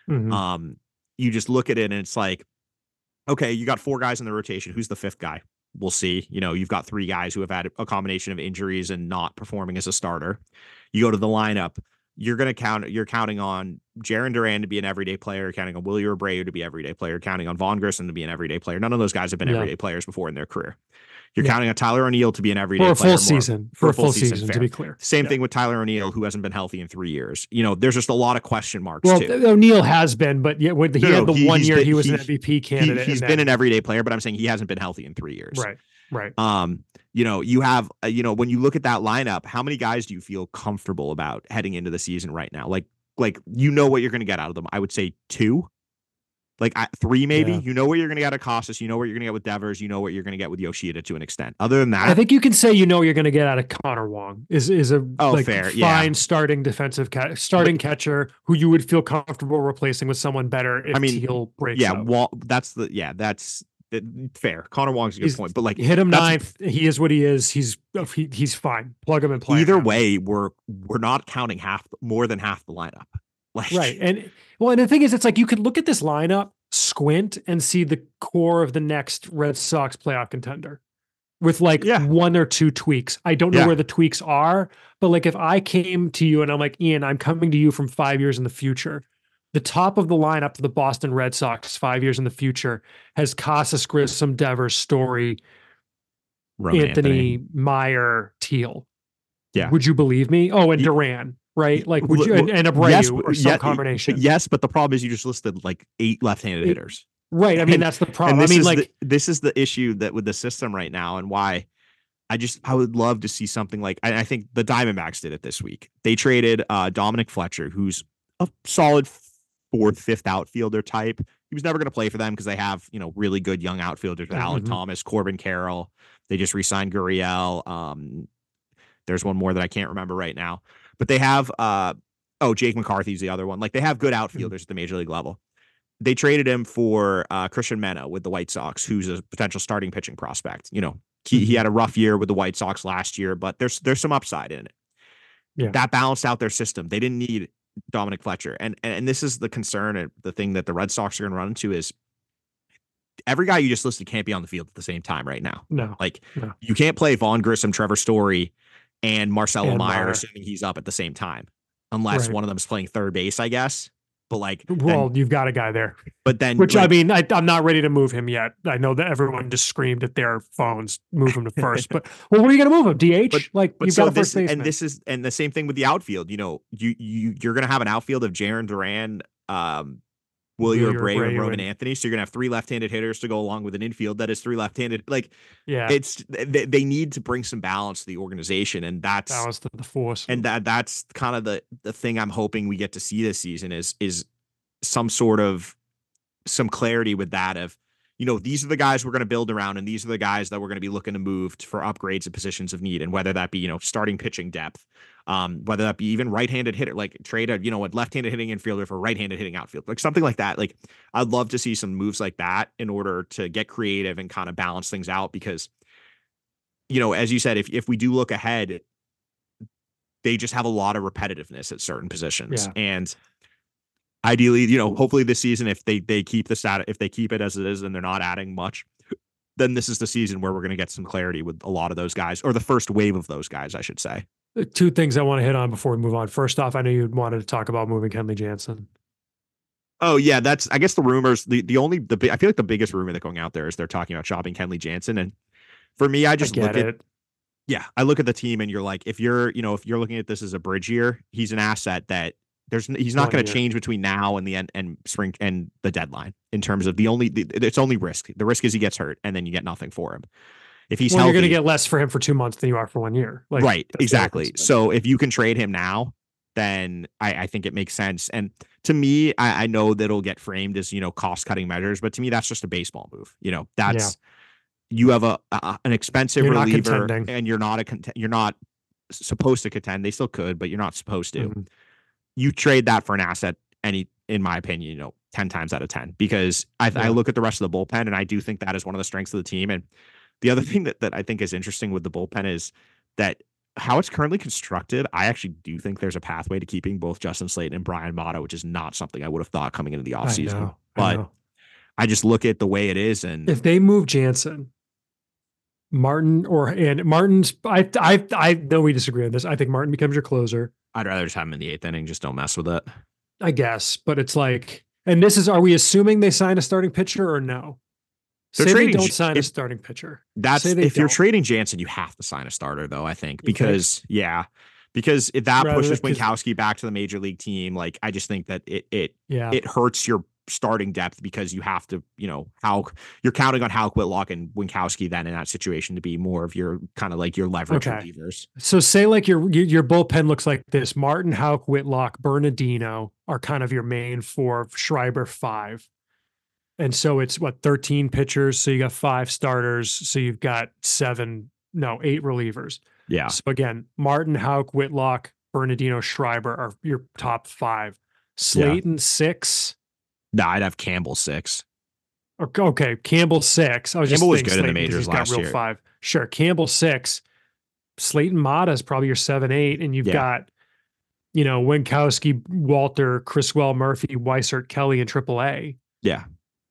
S1: Mm-hmm.
S2: You just look at it and it's like, okay, you got 4 guys in the rotation. Who's the 5th guy? We'll see. You've got 3 guys who have had a combination of injuries and not performing as a starter. You go to the lineup. You're counting on Jarren Duran to be an everyday player, counting on Willie Abreu to be an everyday player, counting on Vaughn Grissom to be an everyday player. None of those guys have been everyday players before in their career. You're counting on Tyler O'Neill to be an everyday player.
S1: For a full season, to be clear.
S2: Same thing with Tyler O'Neill, who hasn't been healthy in 3 years. There's just a lot of question marks, too.
S1: O'Neill has been, but he had the 1 year he was an MVP candidate.
S2: He's been an everyday player, but I'm saying he hasn't been healthy in 3 years.
S1: Right.
S2: You have, when you look at that lineup, how many guys do you feel comfortable about heading into the season right now? Like what you're going to get out of them. I would say 2. Like 3, maybe.
S1: Yeah.
S2: What you're going to get at Casas. What you're going to get with Devers. What you're going to get with Yoshida to an extent. Other than that,
S1: I think you can say what you're going to get out of Connor Wong is a
S2: fair,
S1: fine starting defensive catcher who you would feel comfortable replacing with someone better if Teal breaks out.
S2: That's fair. Connor Wong's a good point, but like
S1: hit him 9th. He is what he is. He's fine. Plug him and play.
S2: Either way, we're not counting more than half the lineup.
S1: Right. And the thing is, it's like you could look at this lineup, squint, and see the core of the next Red Sox playoff contender with 1 or 2 tweaks. I don't know where the tweaks are, but like if I came to you and I'm like, Ian, I'm coming to you from 5 years in the future. The top of the lineup for the Boston Red Sox 5 years in the future has Casas, Grissom, Devers, Story, Anthony, Meyer, Teal.
S2: Yeah.
S1: Would you believe me? Oh, and Duran. Right, like would you and Abreu or some combination?
S2: Yes, but the problem is you just listed like 8 left-handed hitters.
S1: Right, I mean that's the problem.
S2: This is the issue that with the system right now, and why I would love to see something like I think the Diamondbacks did it this week. They traded Dominic Fletcher, who's a solid 4th, 5th outfielder type, he was never going to play for them because they have, really good young outfielders with Alan Thomas, Corbin Carroll. They just re-signed Gurriel. There's one more that I can't remember right now, but they have Jake McCarthy's the other one. Like, they have good outfielders at the major league level. They traded him for Christian Mena with the White Sox, who's a potential starting pitching prospect. He had a rough year with the White Sox last year, but there's some upside in it. Yeah. That balanced out their system. They didn't need Dominic Fletcher. And this is the concern, and the thing that the Red Sox are going to run into is every guy you just listed can't be on the field at the same time right now.
S1: No.
S2: You can't play Vaughn Grissom, Trevor Story, and Marcelo Meyer, assuming he's up at the same time, unless one of them is playing third base, I guess. But
S1: you've got a guy there.
S2: But then,
S1: I'm not ready to move him yet. I know that everyone just screamed at their phones, move him to first. But what are you going to move him? DH? You've got a first baseman.
S2: And the same thing with the outfield. You're going to have an outfield of Jarren Duran, Wilyer Abreu, and Roman Anthony. So you're gonna have 3 left-handed hitters to go along with an infield that is 3 left-handed. They need to bring some balance to the organization, and that's
S1: balance to the force.
S2: And that's kind of the thing I'm hoping we get to see this season is some sort of some clarity with that of, these are the guys we're going to build around, and these are the guys that we're going to be looking to move for upgrades and positions of need, and whether that be starting pitching depth. Whether that be even right-handed hitter, like trade a left-handed hitting infielder for right-handed hitting outfield, like something like that. Like, I'd love to see some moves like that in order to get creative and kind of balance things out, because, as you said, if we do look ahead, they just have a lot of repetitiveness at certain positions. Yeah. And ideally, hopefully this season, if they keep the stat, if they keep it as it is and they're not adding much, then this is the season where we're going to get some clarity with a lot of those guys, or the first wave of those guys, I should say.
S1: 2 things I want to hit on before we move on. First off, I know you wanted to talk about moving Kenley Jansen.
S2: Oh yeah, that's, I guess, the rumors. I feel like the biggest rumor that's going out there is they're talking about shopping Kenley Jansen. And for me, I just look at I look at the team, and you're like, if you're looking at this as a bridge year, he's an asset that he's not going to change between now and the end and spring and the deadline in terms of it's only risk. The risk is he gets hurt, and then you get nothing for him. If he's healthy,
S1: you're going to get less for him for 2 months than you are for 1 year.
S2: Right. Exactly. So if you can trade him now, then I think it makes sense. And to me, I know that it'll get framed as, cost cutting measures, but to me, that's just a baseball move. You have an expensive reliever, and you're not supposed to contend. They still could, but you're not supposed to. Mm-hmm. You trade that for an asset, in my opinion, 10 times out of 10, because I look at the rest of the bullpen, and I do think that is one of the strengths of the team. And the other thing that I think is interesting with the bullpen is that how it's currently constructed, I actually do think there's a pathway to keeping both Justin Slayton and Brian Motto, which is not something I would have thought coming into the offseason. But I just look at the way it is, and
S1: if they move Jansen, Martin's, I know we disagree on this. I think Martin becomes your closer.
S2: I'd rather just have him in the 8th inning. Just don't mess with it,
S1: I guess. But it's like, and are we assuming they sign a starting pitcher or no? Say they don't sign a starting pitcher.
S2: If you're trading Jansen, you have to sign a starter, though, I think, because if that pushes Winkowski back to the major league team, like, I just think that it hurts your starting depth, because you have to, you're counting on Houck, Whitlock, and Winkowski then in that situation to be more of your kind of like your leverage relievers.
S1: So say like your bullpen looks like this: Martin, Houck, Whitlock, Bernardino are kind of your main 4, Schreiber 5. And so it's 13 pitchers. So you got 5 starters. So you've got 8 relievers.
S2: Yeah.
S1: So again, Martin, Houck, Whitlock, Bernardino, Schreiber are your top 5. Slayton 6.
S2: No, I'd have Campbell 6.
S1: Okay, Campbell 6.
S2: Campbell was good in the majors last year.
S1: 5. Sure, Campbell 6. Slayton Mata is probably your 7, 8, and you've got, Winkowski, Walter, Criswell, Murphy, Weissert, Kelly, and AAA.
S2: Yeah.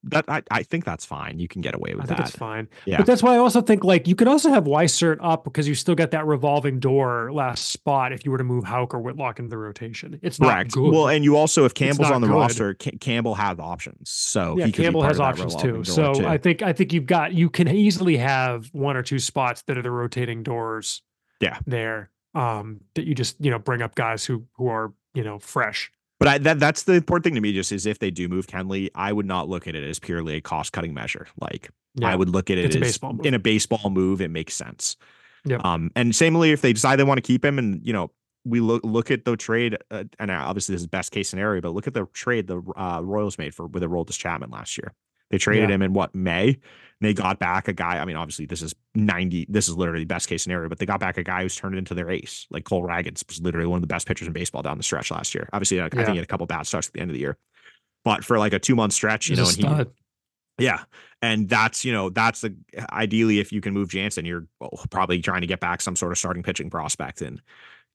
S2: That I think that's fine. You can get away with that.
S1: That's fine. Yeah. But that's why I also think, like, you could also have Weissert up, because you still got that revolving door last spot if you were to move Houck or Whitlock into the rotation. It's not good.
S2: Well, and you also, if Campbell's on the roster, Campbell has options. So
S1: Campbell has options too. So I think you can easily have 1 or 2 spots that are the rotating doors.
S2: Yeah.
S1: There. That you just, bring up guys who are, fresh.
S2: But that's the important thing to me, just is if they do move Kenley, I would not look at it as purely a cost-cutting measure. Like, I would look at it as in a baseball move, it makes sense.
S1: Yep.
S2: And similarly, if they decide they want to keep him, and, we look at the trade, and obviously this is best case scenario, but look at the trade the Royals made for with Aroldis Chapman last year. They traded him in May, and they got back a guy. I mean, obviously this is literally best case scenario, but they got back a guy who's turned into their ace. Like Cole Ragans was literally one of the best pitchers in baseball down the stretch last year. Obviously, I think he had a couple bad starts at the end of the year, but for like a 2-month stretch, and that's ideally if you can move Jansen, you're probably trying to get back some sort of starting pitching prospect, and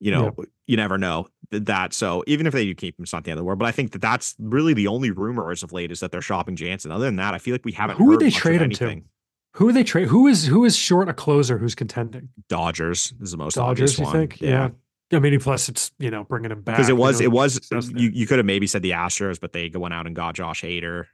S2: you never know that. So even if they do keep him, it's not the end of the world. But I think that's really the only rumor as of late is that they're shopping Jansen. Other than that, I feel like we haven't.
S1: Who would they trade him to? Who would they trade? Who is short a closer who's contending?
S2: Dodgers is the most obvious one.
S1: You think? Yeah. I mean, plus it's bringing him back
S2: because you could have maybe said the Astros, but they went out and got Josh Hader.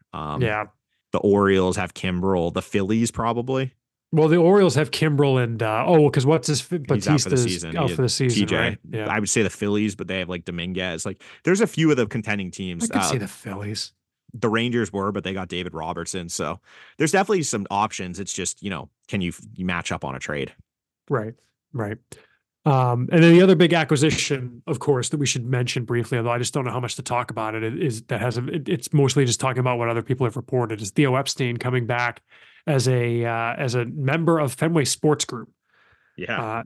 S2: The Orioles have Kimbrel. The Phillies probably.
S1: Well, the Orioles have Kimbrel and because what's his Batista's
S2: out for the season. TJ.
S1: Right? Yeah.
S2: I would say the Phillies, but they have like Dominguez. Like there's a few of the contending teams.
S1: I could see the Phillies.
S2: The Rangers were, but they got David Robertson. So there's definitely some options. It's just can you match up on a trade?
S1: Right. And then the other big acquisition, of course, that we should mention briefly, although I just don't know how much to talk about it, it's mostly just talking about what other people have reported, is Theo Epstein coming back as a member of Fenway Sports Group.
S2: Yeah.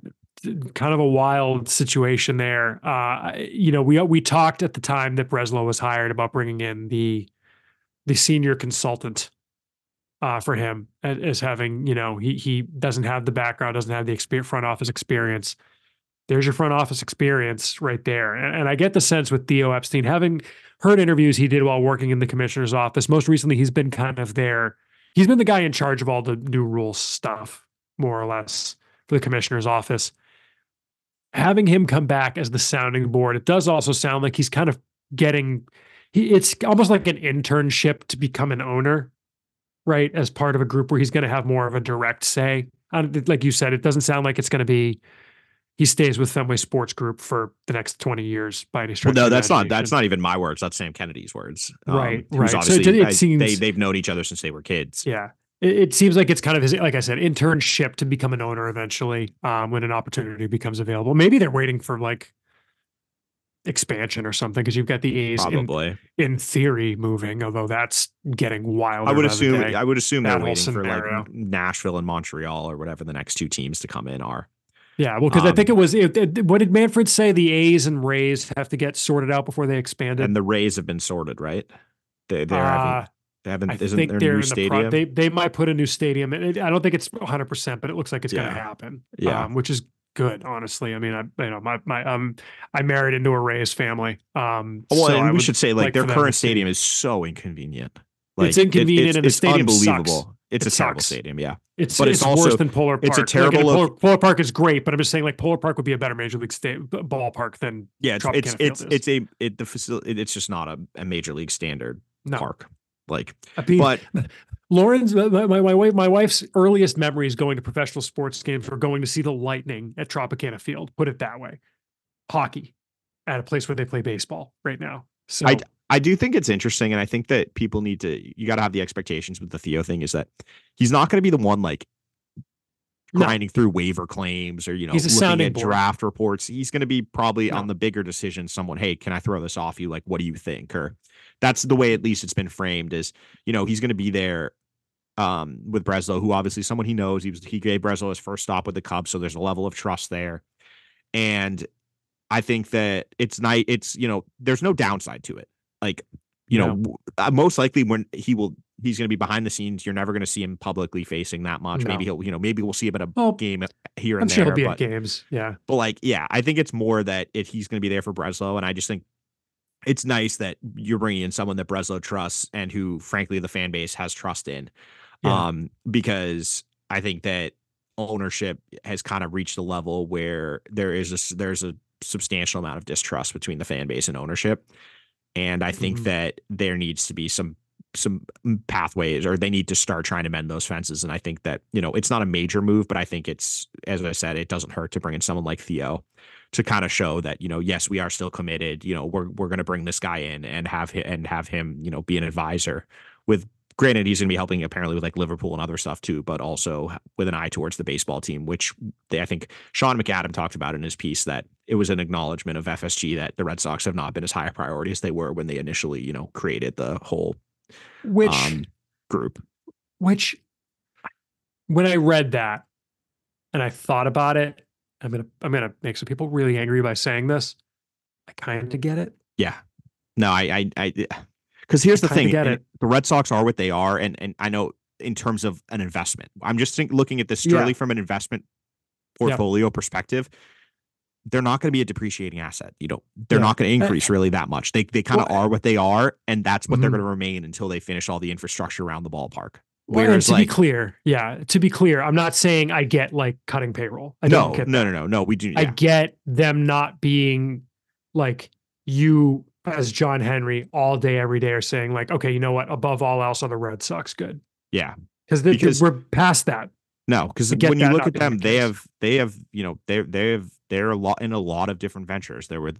S1: Kind of a wild situation there. We talked at the time that Breslow was hired about bringing in the senior consultant for him as having, he doesn't have the background, doesn't have the front office experience. There's your front office experience right there. And I get the sense with Theo Epstein, having heard interviews he did while working in the commissioner's office, most recently he's been he's been the guy in charge of all the new rules stuff, more or less, for the commissioner's office. Having him come back as the sounding board, it does also sound like he's kind of it's almost like an internship to become an owner, right? As part of a group where he's going to have more of a direct say. Like you said, it doesn't sound like it's going to be he stays with Fenway Sports Group for the next 20 years by any stretch.
S2: Well, no, that's not even my words. That's Sam Kennedy's words.
S1: Right.
S2: Obviously, so it seems they've known each other since they were kids.
S1: Yeah. It seems like it's kind of his, like I said, internship to become an owner eventually when an opportunity becomes available. Maybe they're waiting for like expansion or something because you've got the A's
S2: probably
S1: in theory moving, although that's getting wilder.
S2: I would assume they're waiting for like Nashville and Montreal or whatever the next two teams to come in are.
S1: Yeah, well, because I think what did Manfred say? The A's and Rays have to get sorted out before they expanded.
S2: And the Rays have been sorted, right? They haven't.
S1: I think they're in stadium? They might put a new stadium. I don't think it's 100%, but it looks like it's going to happen.
S2: Yeah,
S1: which is good, honestly. I mean, I married into a Rays family.
S2: We should say like their current stadium is so inconvenient. Like,
S1: it's inconvenient and the stadium
S2: unbelievable.
S1: Sucks.
S2: It's a terrible stadium, yeah.
S1: It's also worse than Polar Park.
S2: It's a terrible.
S1: Polar Park is great, but I'm just saying, like Polar Park would be a better major league ballpark than
S2: the facility. It's just not a major league standard park. Like,
S1: but Lauren's my wife's earliest memories going to professional sports games were going to see the Lightning at Tropicana Field. Put it that way, hockey at a place where they play baseball right now. So
S2: I do think it's interesting, and I think that people you got to have the expectations with the Theo thing is that he's not going to be the one like grinding through waiver claims or looking at draft reports. He's going to be probably on the bigger decisions. Someone, hey, can I throw this off you? Like, what do you think? Or that's the way at least it's been framed. Is he's going to be there with Breslow, who obviously someone he knows. He gave Breslow his first stop with the Cubs, so there's a level of trust there, and I think that it's nice. It's there's no downside to it. Like, most likely when he's going to be behind the scenes. You're never going to see him publicly facing that much. No. Maybe maybe we'll see him at a game here and there.
S1: I'm sure he'll be at games. Yeah.
S2: But I think it's more that he's going to be there for Breslow. And I just think it's nice that you're bringing in someone that Breslow trusts and who, frankly, the fan base has trust in. Yeah. Because I think that ownership has kind of reached a level where there's a substantial amount of distrust between the fan base and ownership. And I think that there needs to be some pathways, or they need to start trying to mend those fences. And I think that, it's not a major move, but I think it's, as I said, it doesn't hurt to bring in someone like Theo to kind of show that, yes, we are still committed. We're going to bring this guy in and have him, be an advisor with Granted, he's going to be helping apparently with like Liverpool and other stuff too, but also with an eye towards the baseball team, which I think Sean McAdam talked about in his piece, that it was an acknowledgement of FSG that the Red Sox have not been as high a priority as they were when they initially, created the whole group.
S1: Which, when I read that and I thought about it, I'm gonna make some people really angry by saying this. I kind of get it.
S2: Yeah. No, because here's the thing: the Red Sox are what they are, and I know in terms of an investment, I'm just looking at this strictly from an investment portfolio perspective. They're not going to be a depreciating asset. They're not going to increase really that much. They kind of are what they are, and that's what they're going to remain until they finish all the infrastructure around the ballpark.
S1: Whereas, to be clear, I'm not saying I get like cutting payroll.
S2: No, we do. Yeah.
S1: I get them not being like you as John Henry all day, every day are saying like, okay, you know what? Above all else, are the Red Sox good?
S2: Yeah.
S1: Because we're past that.
S2: No, because when you look at them, they're a lot in a lot of different ventures. There were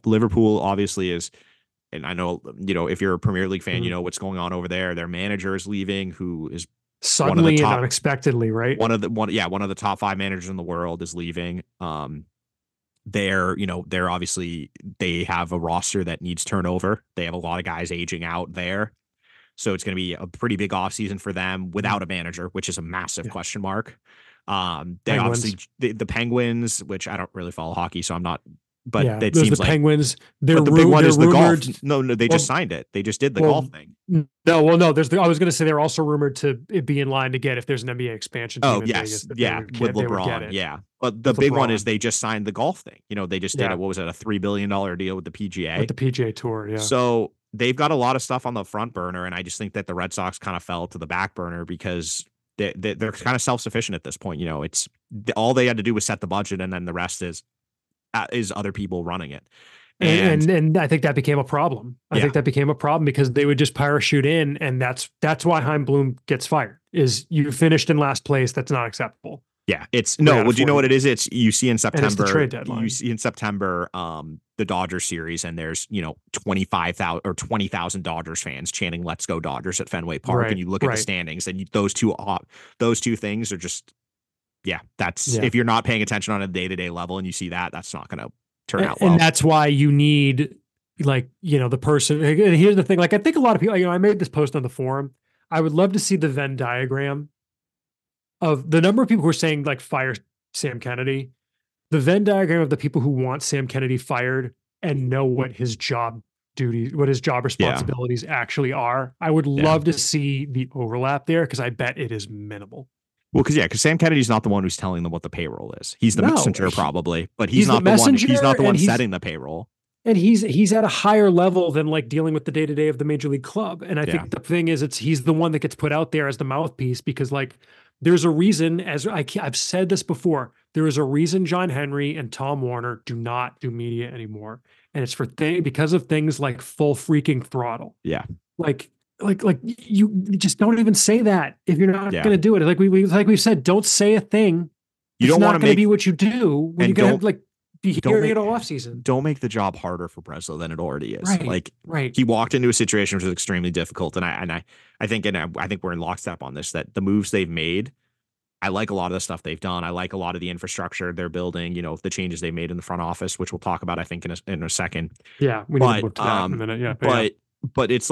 S2: Liverpool obviously is, and I know, if you're a Premier League fan, you know what's going on over there. Their manager is leaving, who is
S1: suddenly and unexpectedly, right?
S2: One of the top 5 managers in the world is leaving. They're obviously, they have a roster that needs turnover. They have a lot of guys aging out there. So it's going to be a pretty big offseason for them without a manager, which is a massive question mark. They obviously the Penguins, which I don't really follow hockey, so I'm not. But it seems like
S1: Penguins.
S2: But the big one is the golf. No, they just signed it. They just did the golf thing.
S1: No, I was going to say they're also rumored to be in line to get if there's an NBA expansion team in Vegas.
S2: With LeBron, yeah. But the big one is they just signed the golf thing. They just did what was it, a $3 billion deal with the PGA?
S1: With the PGA Tour, yeah.
S2: So they've got a lot of stuff on the front burner, and I just think that the Red Sox kind of fell to the back burner because they're kind of self-sufficient at this point. It's all they had to do was set the budget, and then the rest is other people running it.
S1: And I think that became a problem. I think that became a problem because they would just parachute in, and that's why Chaim Bloom gets fired. Is you finished in last place? That's not acceptable.
S2: Yeah, it's no. Well, do you know what it is? It's you see in September.
S1: It's the trade deadline.
S2: You see in September, the Dodgers series, and there's 25,000 or 20,000 Dodgers fans chanting "Let's go Dodgers" at Fenway Park, and you look at the standings, and those two things are just. Yeah, if you're not paying attention on a day-to-day level and you see that, that's not going to turn out well.
S1: And that's why you need, the person. And here's the thing. I think a lot of people, I made this post on the forum. I would love to see the Venn diagram of the number of people who are saying, fire Sam Kennedy. The Venn diagram of the people who want Sam Kennedy fired and know what his job duties, what his job responsibilities actually are. I would love to see the overlap there because I bet it is minimal.
S2: Well, because Sam Kennedy's not the one who's telling them what the payroll is. He's the messenger probably, but he's not the one. He's not the one setting the payroll.
S1: And he's at a higher level than dealing with the day to day of the major league club. And I think the thing is, he's the one that gets put out there as the mouthpiece because there's a reason. As I've said this before, there is a reason John Henry and Tom Warner do not do media anymore, and it's because of things like full freaking throttle.
S2: Yeah,
S1: you just don't even say that if you're not going to do it. Like we've said, don't say a thing.
S2: You don't want to
S1: be what you do when you're going to be hearing it all off season.
S2: Don't make the job harder for Breslow than it already is.
S1: Right.
S2: He walked into a situation which was extremely difficult, and I think we're in lockstep on this. That the moves they've made, I like a lot of the stuff they've done. I like a lot of the infrastructure they're building. The changes they made in the front office, which we'll talk about, I think, in a second.
S1: Yeah, we need to move to that in a minute. Yeah,
S2: but it's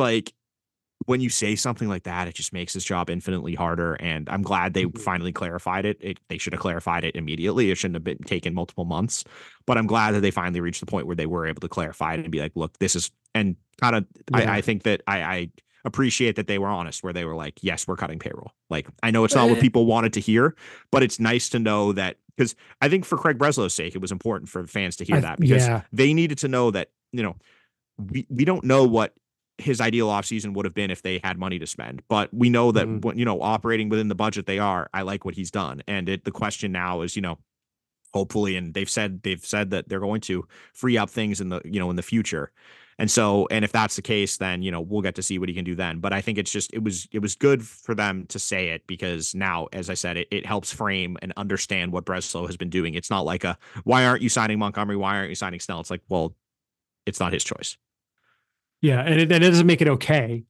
S2: when you say something like that, it just makes his job infinitely harder. And I'm glad they finally clarified it. They should have clarified it immediately. It shouldn't have been taken multiple months. But I'm glad that they finally reached the point where they were able to clarify it and be like, look, this is, and kind of, I think that I appreciate that they were honest, where they were like, yes, we're cutting payroll. I know it's not what people wanted to hear, but it's nice to know that, because I think for Craig Breslow's sake, it was important for fans to hear that, because they needed to know that, we don't know what his ideal offseason would have been if they had money to spend, but we know that operating within the budget I like what he's done. And the question now is, hopefully, and they've said that they're going to free up things in the, in the future. And so, and if that's the case, then, we'll get to see what he can do then. But I think it's just, it was good for them to say it, because now, as I said, it helps frame and understand what Breslow has been doing. It's not like why aren't you signing Montgomery? Why aren't you signing Snell? It's like, well, it's not his choice.
S1: Yeah, and it doesn't make it okay.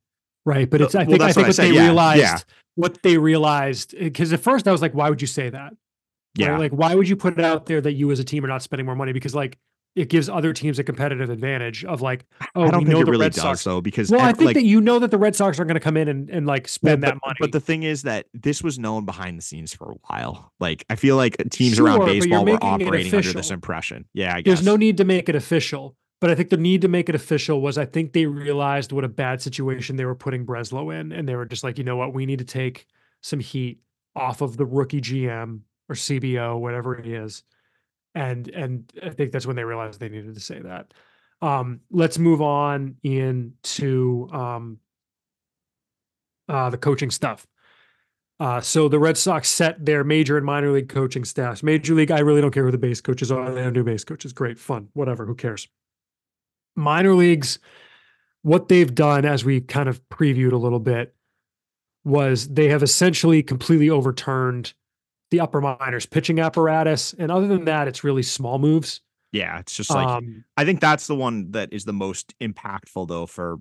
S1: Right. But I think what they realized, because at first I was like, why would you say that?
S2: Yeah.
S1: Right? Like, why would you put it out there that you as a team are not spending more money? Because like it gives other teams a competitive advantage of like,
S2: I don't think it really does though, because
S1: I think that that the Red Sox are going to come in and like spend that money.
S2: But the thing is that this was known behind the scenes for a while. Like I feel like teams around baseball were operating under this impression. Yeah, I guess
S1: there's no need to make it official. But I think the need to make it official was I think they realized what a bad situation they were putting Breslow in. And they were just like, you know what, we need to take some heat off of the rookie GM or CBO, whatever he is. And I think that's when they realized they needed to say that. Let's move on into the coaching stuff. So the Red Sox set their major and minor league coaching staffs. Major league, I really don't care who the base coaches are. They have new base coaches. Great, fun, whatever, who cares? Minor leagues, what they've done, as we kind of previewed a little bit, was they have essentially completely overturned the upper minors pitching apparatus. And other than that, it's really small moves.
S2: Yeah, it's just like, I think that's the one that is the most impactful though for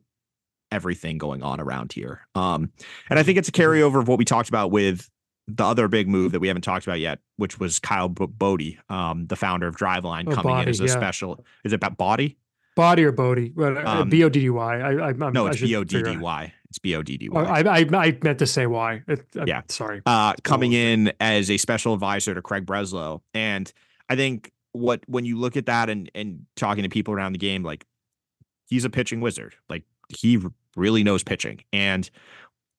S2: everything going on around here. And I think it's a carryover of what we talked about with the other big move that we haven't talked about yet, which was Kyle Bodie, the founder of Driveline, coming in as a special. Is it about Body?
S1: Body or Bodie? B-O-D-D-Y.
S2: No, it's B-O-D-D-Y. It's B-O-D-D-Y.
S1: I meant to say why.
S2: Yeah.
S1: Sorry.
S2: Coming in as a special advisor to Craig Breslow. And I think when you look at that and talking to people around the game, like he's a pitching wizard. Like he really knows pitching. And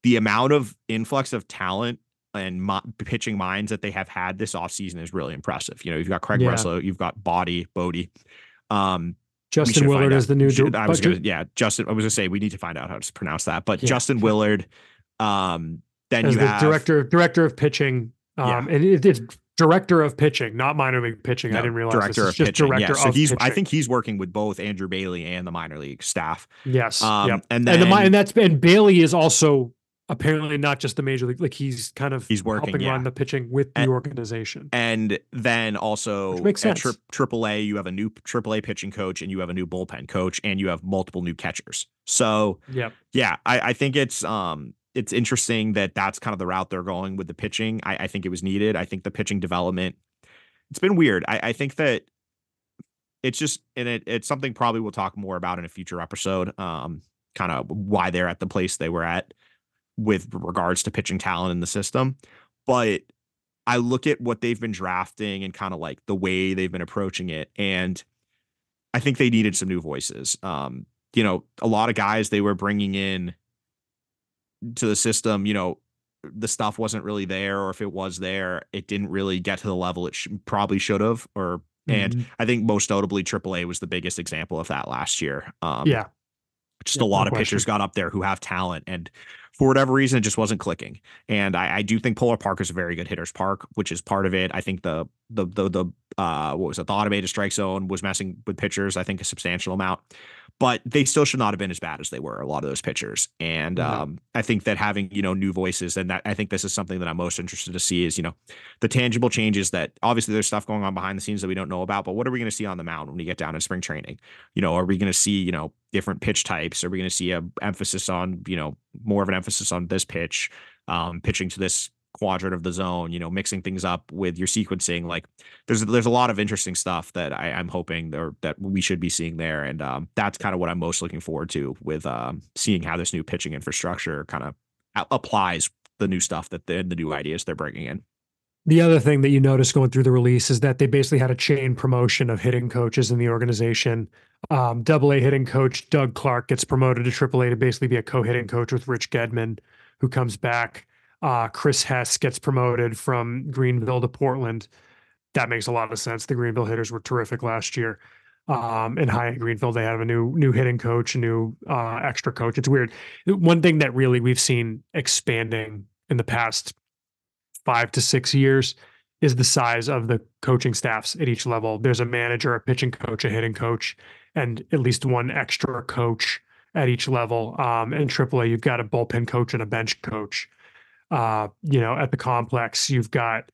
S2: the amount of influx of talent and pitching minds that they have had this offseason is really impressive. You know, you've got Craig Breslow, you've got Bodie.
S1: Justin Willard is the new
S2: Justin. I was gonna say we need to find out how to pronounce that. But Justin Willard, then as you have
S1: director of pitching. And it's director of pitching, not minor league pitching. No, I didn't realize
S2: director of pitching. So I think he's working with both Andrew Bailey and the minor league staff.
S1: Yes.
S2: And
S1: Bailey is also apparently not just the major league, like he's working, helping run the pitching with the organization.
S2: And then also
S1: at
S2: AAA, you have a new AAA pitching coach and you have a new bullpen coach and you have multiple new catchers. So I think it's interesting that that's kind of the route they're going with the pitching. I think it was needed. I think the pitching development, it's been weird. I think that it's just, and it's something probably we'll talk more about in a future episode, kind of why they're at the place they were at with regards to pitching talent in the system. But I look at what they've been drafting and kind of like the way they've been approaching it. And I think they needed some new voices. A lot of guys they were bringing in to the system, the stuff wasn't really there, or if it was there, it didn't really get to the level it probably should have. And I think most notably AAA was the biggest example of that last year. Just a lot of pitchers got up there who have talent, and for whatever reason, it just wasn't clicking. And I do think Polar Park is a very good hitter's park, which is part of it. I think the automated strike zone was messing with pitchers, I think a substantial amount, but they still should not have been as bad as they were, a lot of those pitchers. And I think that having, new voices, and that I think this is something that I'm most interested to see is, the tangible changes that obviously there's stuff going on behind the scenes that we don't know about, but what are we going to see on the mound when we get down in spring training? Are we going to see, different pitch types? Are we going to see a emphasis on, more of an emphasis on this pitch, pitching to this quadrant of the zone, mixing things up with your sequencing? Like there's a lot of interesting stuff that I'm hoping that we should be seeing there. And that's kind of what I'm most looking forward to with seeing how this new pitching infrastructure kind of applies the new stuff the new ideas they're bringing in.
S1: The other thing that you notice going through the release is that they basically had a chain promotion of hitting coaches in the organization. AA hitting coach Doug Clark gets promoted to AAA to basically be a co-hitting coach with Rich Gedman, who comes back. Chris Hess gets promoted from Greenville to Portland. That makes a lot of sense. The Greenville hitters were terrific last year. And high in Greenville, they have a new hitting coach, a new extra coach. It's weird. One thing that really we've seen expanding in the past 5 to 6 years is the size of the coaching staffs at each level. There's a manager, a pitching coach, a hitting coach, and at least one extra coach at each level. In AAA, you've got a bullpen coach and a bench coach. At the complex, you've got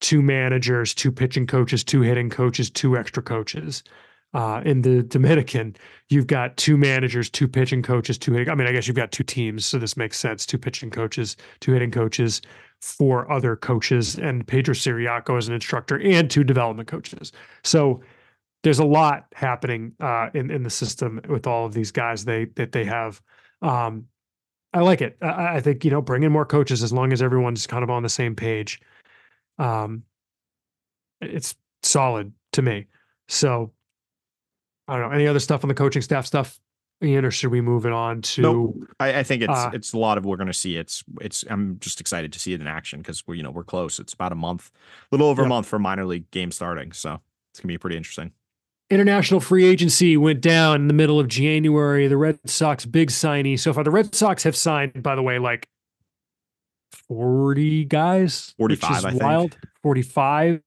S1: 2 managers, 2 pitching coaches, 2 hitting coaches, 2 extra coaches. In the Dominican, you've got 2 managers, 2 pitching coaches, 2 hitting. I mean, I guess you've got 2 teams, so this makes sense. 2 pitching coaches, 2 hitting coaches, 4 other coaches, and Pedro Siriaco as an instructor, and 2 development coaches. So there's a lot happening in the system with all of these guys that they have. I like it. I think, bring in more coaches as long as everyone's kind of on the same page. It's solid to me. So I don't know. Any other stuff on the coaching staff stuff, Ian, or should we move it on to?
S2: Nope. I think it's a lot of we're going to see. I'm just excited to see it in action because we're close. It's about a little over a month for minor league games starting, so it's gonna be pretty interesting.
S1: International free agency went down in the middle of January. The Red Sox big signee so far. The Red Sox have signed, by the way, like 40 guys,
S2: 45. I
S1: wild.
S2: think
S1: 45.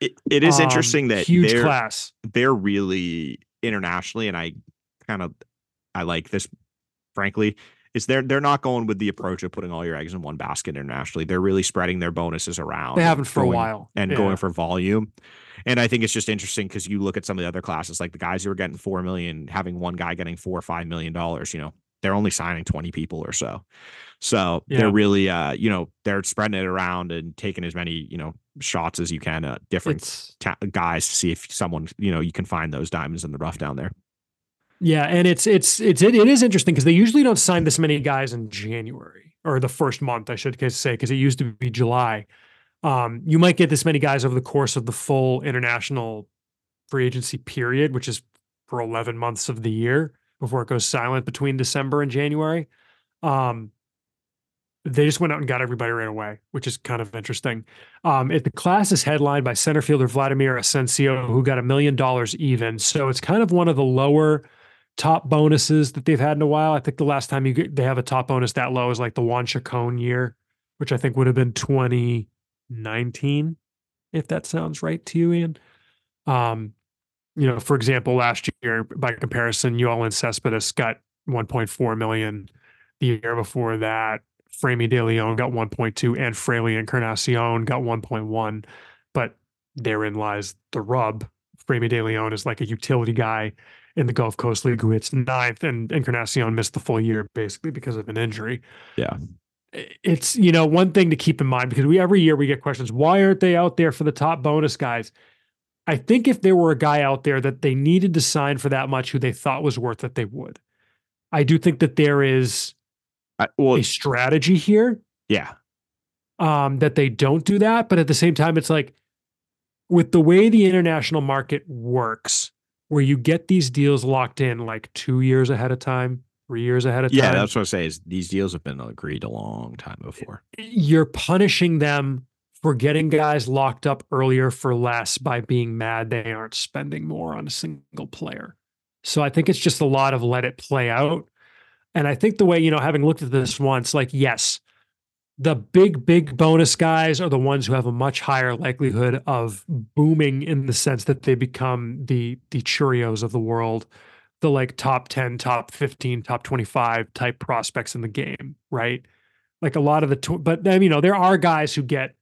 S2: It is interesting that
S1: huge class.
S2: They're really internationally, and I like this, frankly, is they're not going with the approach of putting all your eggs in one basket internationally. They're really spreading their bonuses around.
S1: They haven't for a while.
S2: And going for volume. And I think it's just interesting because you look at some of the other classes, like the guys who are getting $4 million, having one guy getting $4 or $5 million, they're only signing 20 people or so. So they're really, they're spreading it around and taking as many, shots as you can at different guys to see if someone, you can find those diamonds in the rough down there.
S1: Yeah, and it is interesting because they usually don't sign this many guys in January or the first month, I should say, because it used to be July. You might get this many guys over the course of the full international free agency period, which is for 11 months of the year before it goes silent between December and January. They just went out and got everybody right away, which is kind of interesting. The class is headlined by center fielder Vladimir Asensio, who got $1 million even. So it's kind of one of the lower top bonuses that they've had in a while. I think the last time they have a top bonus that low is like the Juan Chacon year, which I think would have been 2019, if that sounds right to you, Ian. For example, last year, by comparison, Yoelan Cespedes got 1.4 million. The year before that, Framey De Leon got 1.2, and Fraley Encarnacion got 1.1. But therein lies the rub. Framey De Leon is like a utility guy in the Gulf Coast League who hits 9th, and Encarnacion missed the full year basically because of an injury.
S2: Yeah.
S1: It's, one thing to keep in mind, because every year we get questions, why aren't they out there for the top bonus guys? I think if there were a guy out there that they needed to sign for that much who they thought was worth it, they would. I do think that there is a strategy here.
S2: Yeah.
S1: That they don't do that. But at the same time, it's like with the way the international market works, where you get these deals locked in like 2 years ahead of time, 3 years ahead of time.
S2: Yeah, that's what I say is these deals have been agreed a long time before.
S1: You're punishing them for getting guys locked up earlier for less by being mad they aren't spending more on a single player. So I think it's just a lot of let it play out. And I think the way, having looked at this once, like, yes, the big bonus guys are the ones who have a much higher likelihood of booming in the sense that they become the Churios of the world, the like top 10, top 15, top 25 type prospects in the game, right? Like a lot of but then, there are guys who get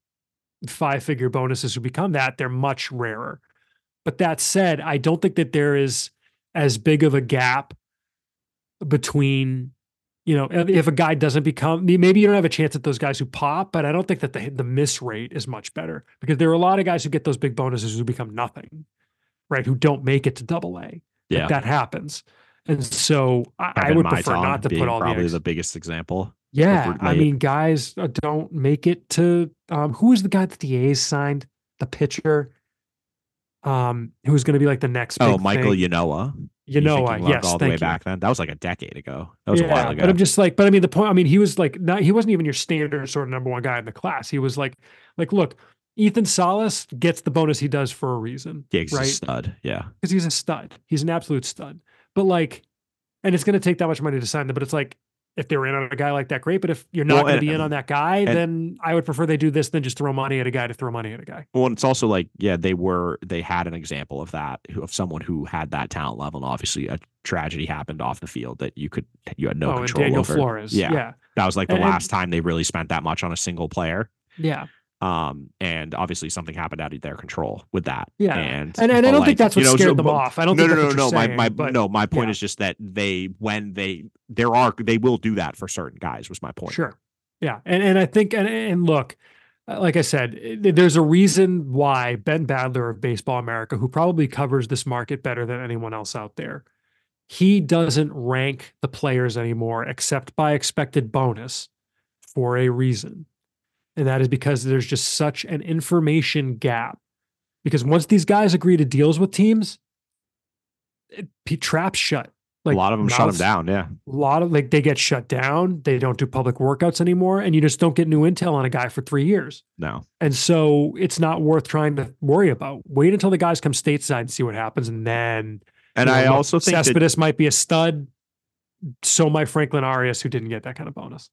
S1: 5-figure bonuses who become that. They're much rarer. But that said, I don't think that there is as big of a gap between, if a guy doesn't become, maybe you don't have a chance at those guys who pop, but I don't think that the miss rate is much better because there are a lot of guys who get those big bonuses who become nothing, right? Who don't make it to AA. Yeah. Like that happens. And so I would prefer not to put all
S2: probably
S1: the
S2: biggest example.
S1: Yeah. I mean, guys don't make it to, who was the guy that the A's signed? The pitcher, who's going to be like the next big
S2: Michael
S1: thing.
S2: Yanoa.
S1: Yes,
S2: all the way back then. That was like a decade ago. That was a while ago.
S1: But I'm just like, the point, he was like, he wasn't even your standard sort of number one guy in the class. He was like, look, Ethan Salas gets the bonus he does for a reason.
S2: Yeah, he's a stud. Yeah.
S1: Because he's a stud. He's an absolute stud. But like, and it's going to take that much money to sign them, but it's like, if they were in on a guy like that, great. But if you're not going to be in on that guy, then I would prefer they do this than just throw money at a guy to throw money at a guy.
S2: Well, and it's also like, they had an example of that, of someone who had that talent level. And obviously a tragedy happened off the field that you had no control
S1: Daniel
S2: over.
S1: Flores. Yeah.
S2: That was like the last time they really spent that much on a single player.
S1: Yeah.
S2: And obviously something happened out of their control with that.
S1: Yeah.
S2: And
S1: I don't think that's what scared them off. I don't think that's what you're saying.
S2: My point is just that they will do that for certain guys, was my point.
S1: Sure. Yeah. And I think, and look, like I said, there's a reason why Ben Badler of Baseball America, who probably covers this market better than anyone else out there, he doesn't rank the players anymore except by expected bonus for a reason. And that is because there's just such an information gap. Because once these guys agree to deals with teams, traps shut.
S2: Like a lot of them shut them down. Yeah.
S1: A lot of they get shut down. They don't do public workouts anymore. And you just don't get new intel on a guy for 3 years.
S2: No.
S1: And so it's not worth trying to worry about. Wait until the guys come stateside and see what happens. And then,
S2: I also think
S1: Cespedes might be a stud. So might Franklin Arias, who didn't get that kind of bonus.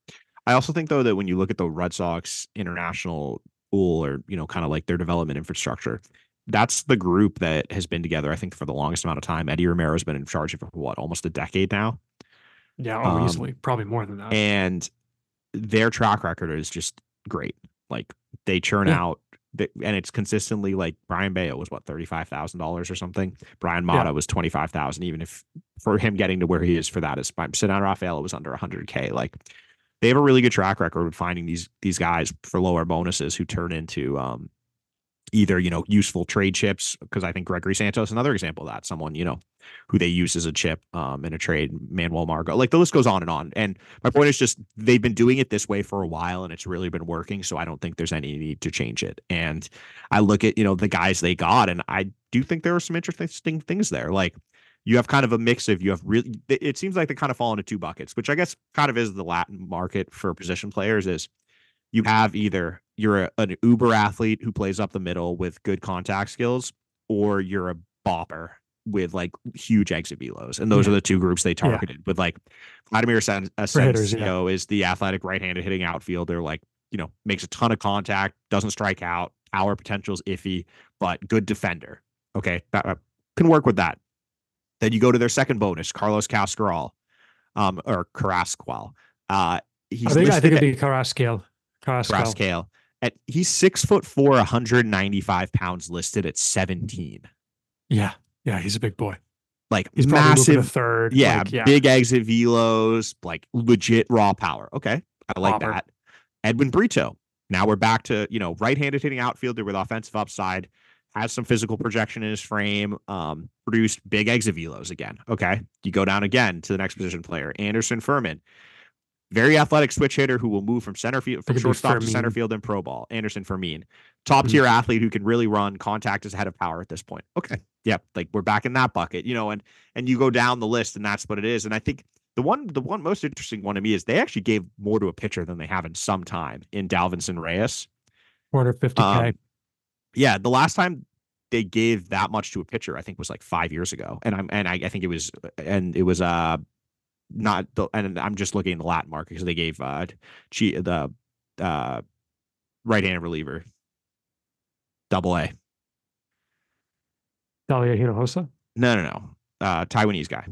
S2: I also think, though, that when you look at the Red Sox international pool, or, kind of like their development infrastructure, that's the group that has been together, I think, for the longest amount of time. Eddie Romero has been in charge of almost a decade now.
S1: Yeah, easily. Probably more than that.
S2: And their track record is just great. Like, they churn out, and it's consistently like Brian Bayo was $35,000 or something. Brian Mata was $25,000, even if for him getting to where he is for that is fine. Ceddanne Rafaela was under $100K. Like, they have a really good track record of finding these guys for lower bonuses who turn into either, useful trade chips. Because I think Gregory Santos, another example of that, someone, who they use as a chip in a trade, Manuel Margot, like the list goes on and on. And my point is just, they've been doing it this way for a while and it's really been working. So I don't think there's any need to change it. And I look at, the guys they got, and I do think there are some interesting things there. Like, you have kind of a mix of, it seems like they kind of fall into two buckets, which I guess kind of is the Latin market for position players. Is you have either you're an uber athlete who plays up the middle with good contact skills, or you're a bopper with like huge exit velos. And those are the two groups they targeted with, like, Vladimir Asensio is the athletic right-handed hitting outfielder, like, makes a ton of contact, doesn't strike out, power potential is iffy, but good defender. Okay. That can work with that. Then you go to their second bonus, Carlos Cascaral, or Carrasqual.
S1: I think it'd be Carrascal.
S2: He's 6'4", 195 pounds, listed at 17.
S1: Yeah, he's a big boy.
S2: Like,
S1: he's
S2: massive
S1: third.
S2: Yeah, big exit velos, like legit raw power. Okay, I like that. Edwin Brito. Now we're back to right-handed hitting outfielder with offensive upside. Has some physical projection in his frame, produced big exit velos again. Okay. You go down again to the next position player, Anderson Furman. Very athletic switch hitter who will move from shortstop to center field in pro ball. Anderson Fermin. Top tier athlete who can really run. Contact is ahead of power at this point. Okay. Yep. Like, we're back in that bucket, and you go down the list, and that's what it is. And I think the one most interesting one to me is they actually gave more to a pitcher than they have in some time in Dalvinson Reyes.
S1: 450K.
S2: Yeah, the last time they gave that much to a pitcher, I think, was like 5 years ago, and I think it was not the, and I'm just looking in the Latin market because they gave the right-handed reliever AA.
S1: Dalia Hinojosa?
S2: No. Taiwanese guy.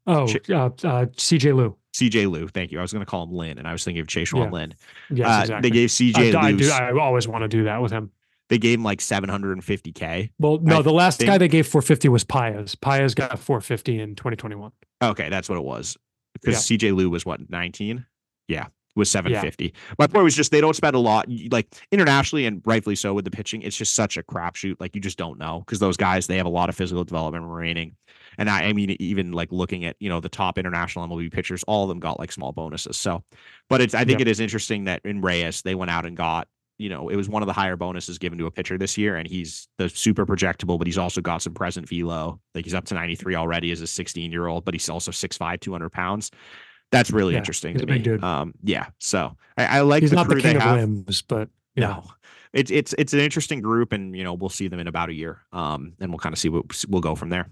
S1: CJ Liu.
S2: CJ Liu, thank you. I was going to call him Lin, and I was thinking of Chashawn Lin.
S1: Yes, exactly.
S2: They gave CJ Liu.
S1: I always want to do that with him.
S2: They gave him like 750K.
S1: Well, no, the last guy they gave 450 was Paez. Paez got 450 in 2021.
S2: Okay, that's what it was. Because CJ Liu was what, 19? Yeah, was 750. Yeah. My point was just, they don't spend a lot, like, internationally, and rightfully so with the pitching. It's just such a crapshoot. Like, you just don't know, because those guys, they have a lot of physical development remaining. And I mean, even like looking at, the top international MLB pitchers, all of them got like small bonuses. So, but I think it is interesting that in Reyes, they went out and got, it was one of the higher bonuses given to a pitcher this year. And he's the super projectable, but he's also got some present velo. Like, he's up to 93 already as a 16-year-old, but he's also 6'5", 200 pounds. That's really interesting to me. Big dude. So I like the crew they have.
S1: Limbs, but
S2: no, it's an interesting group, and we'll see them in about a year. And we'll kind of see what we'll go from there.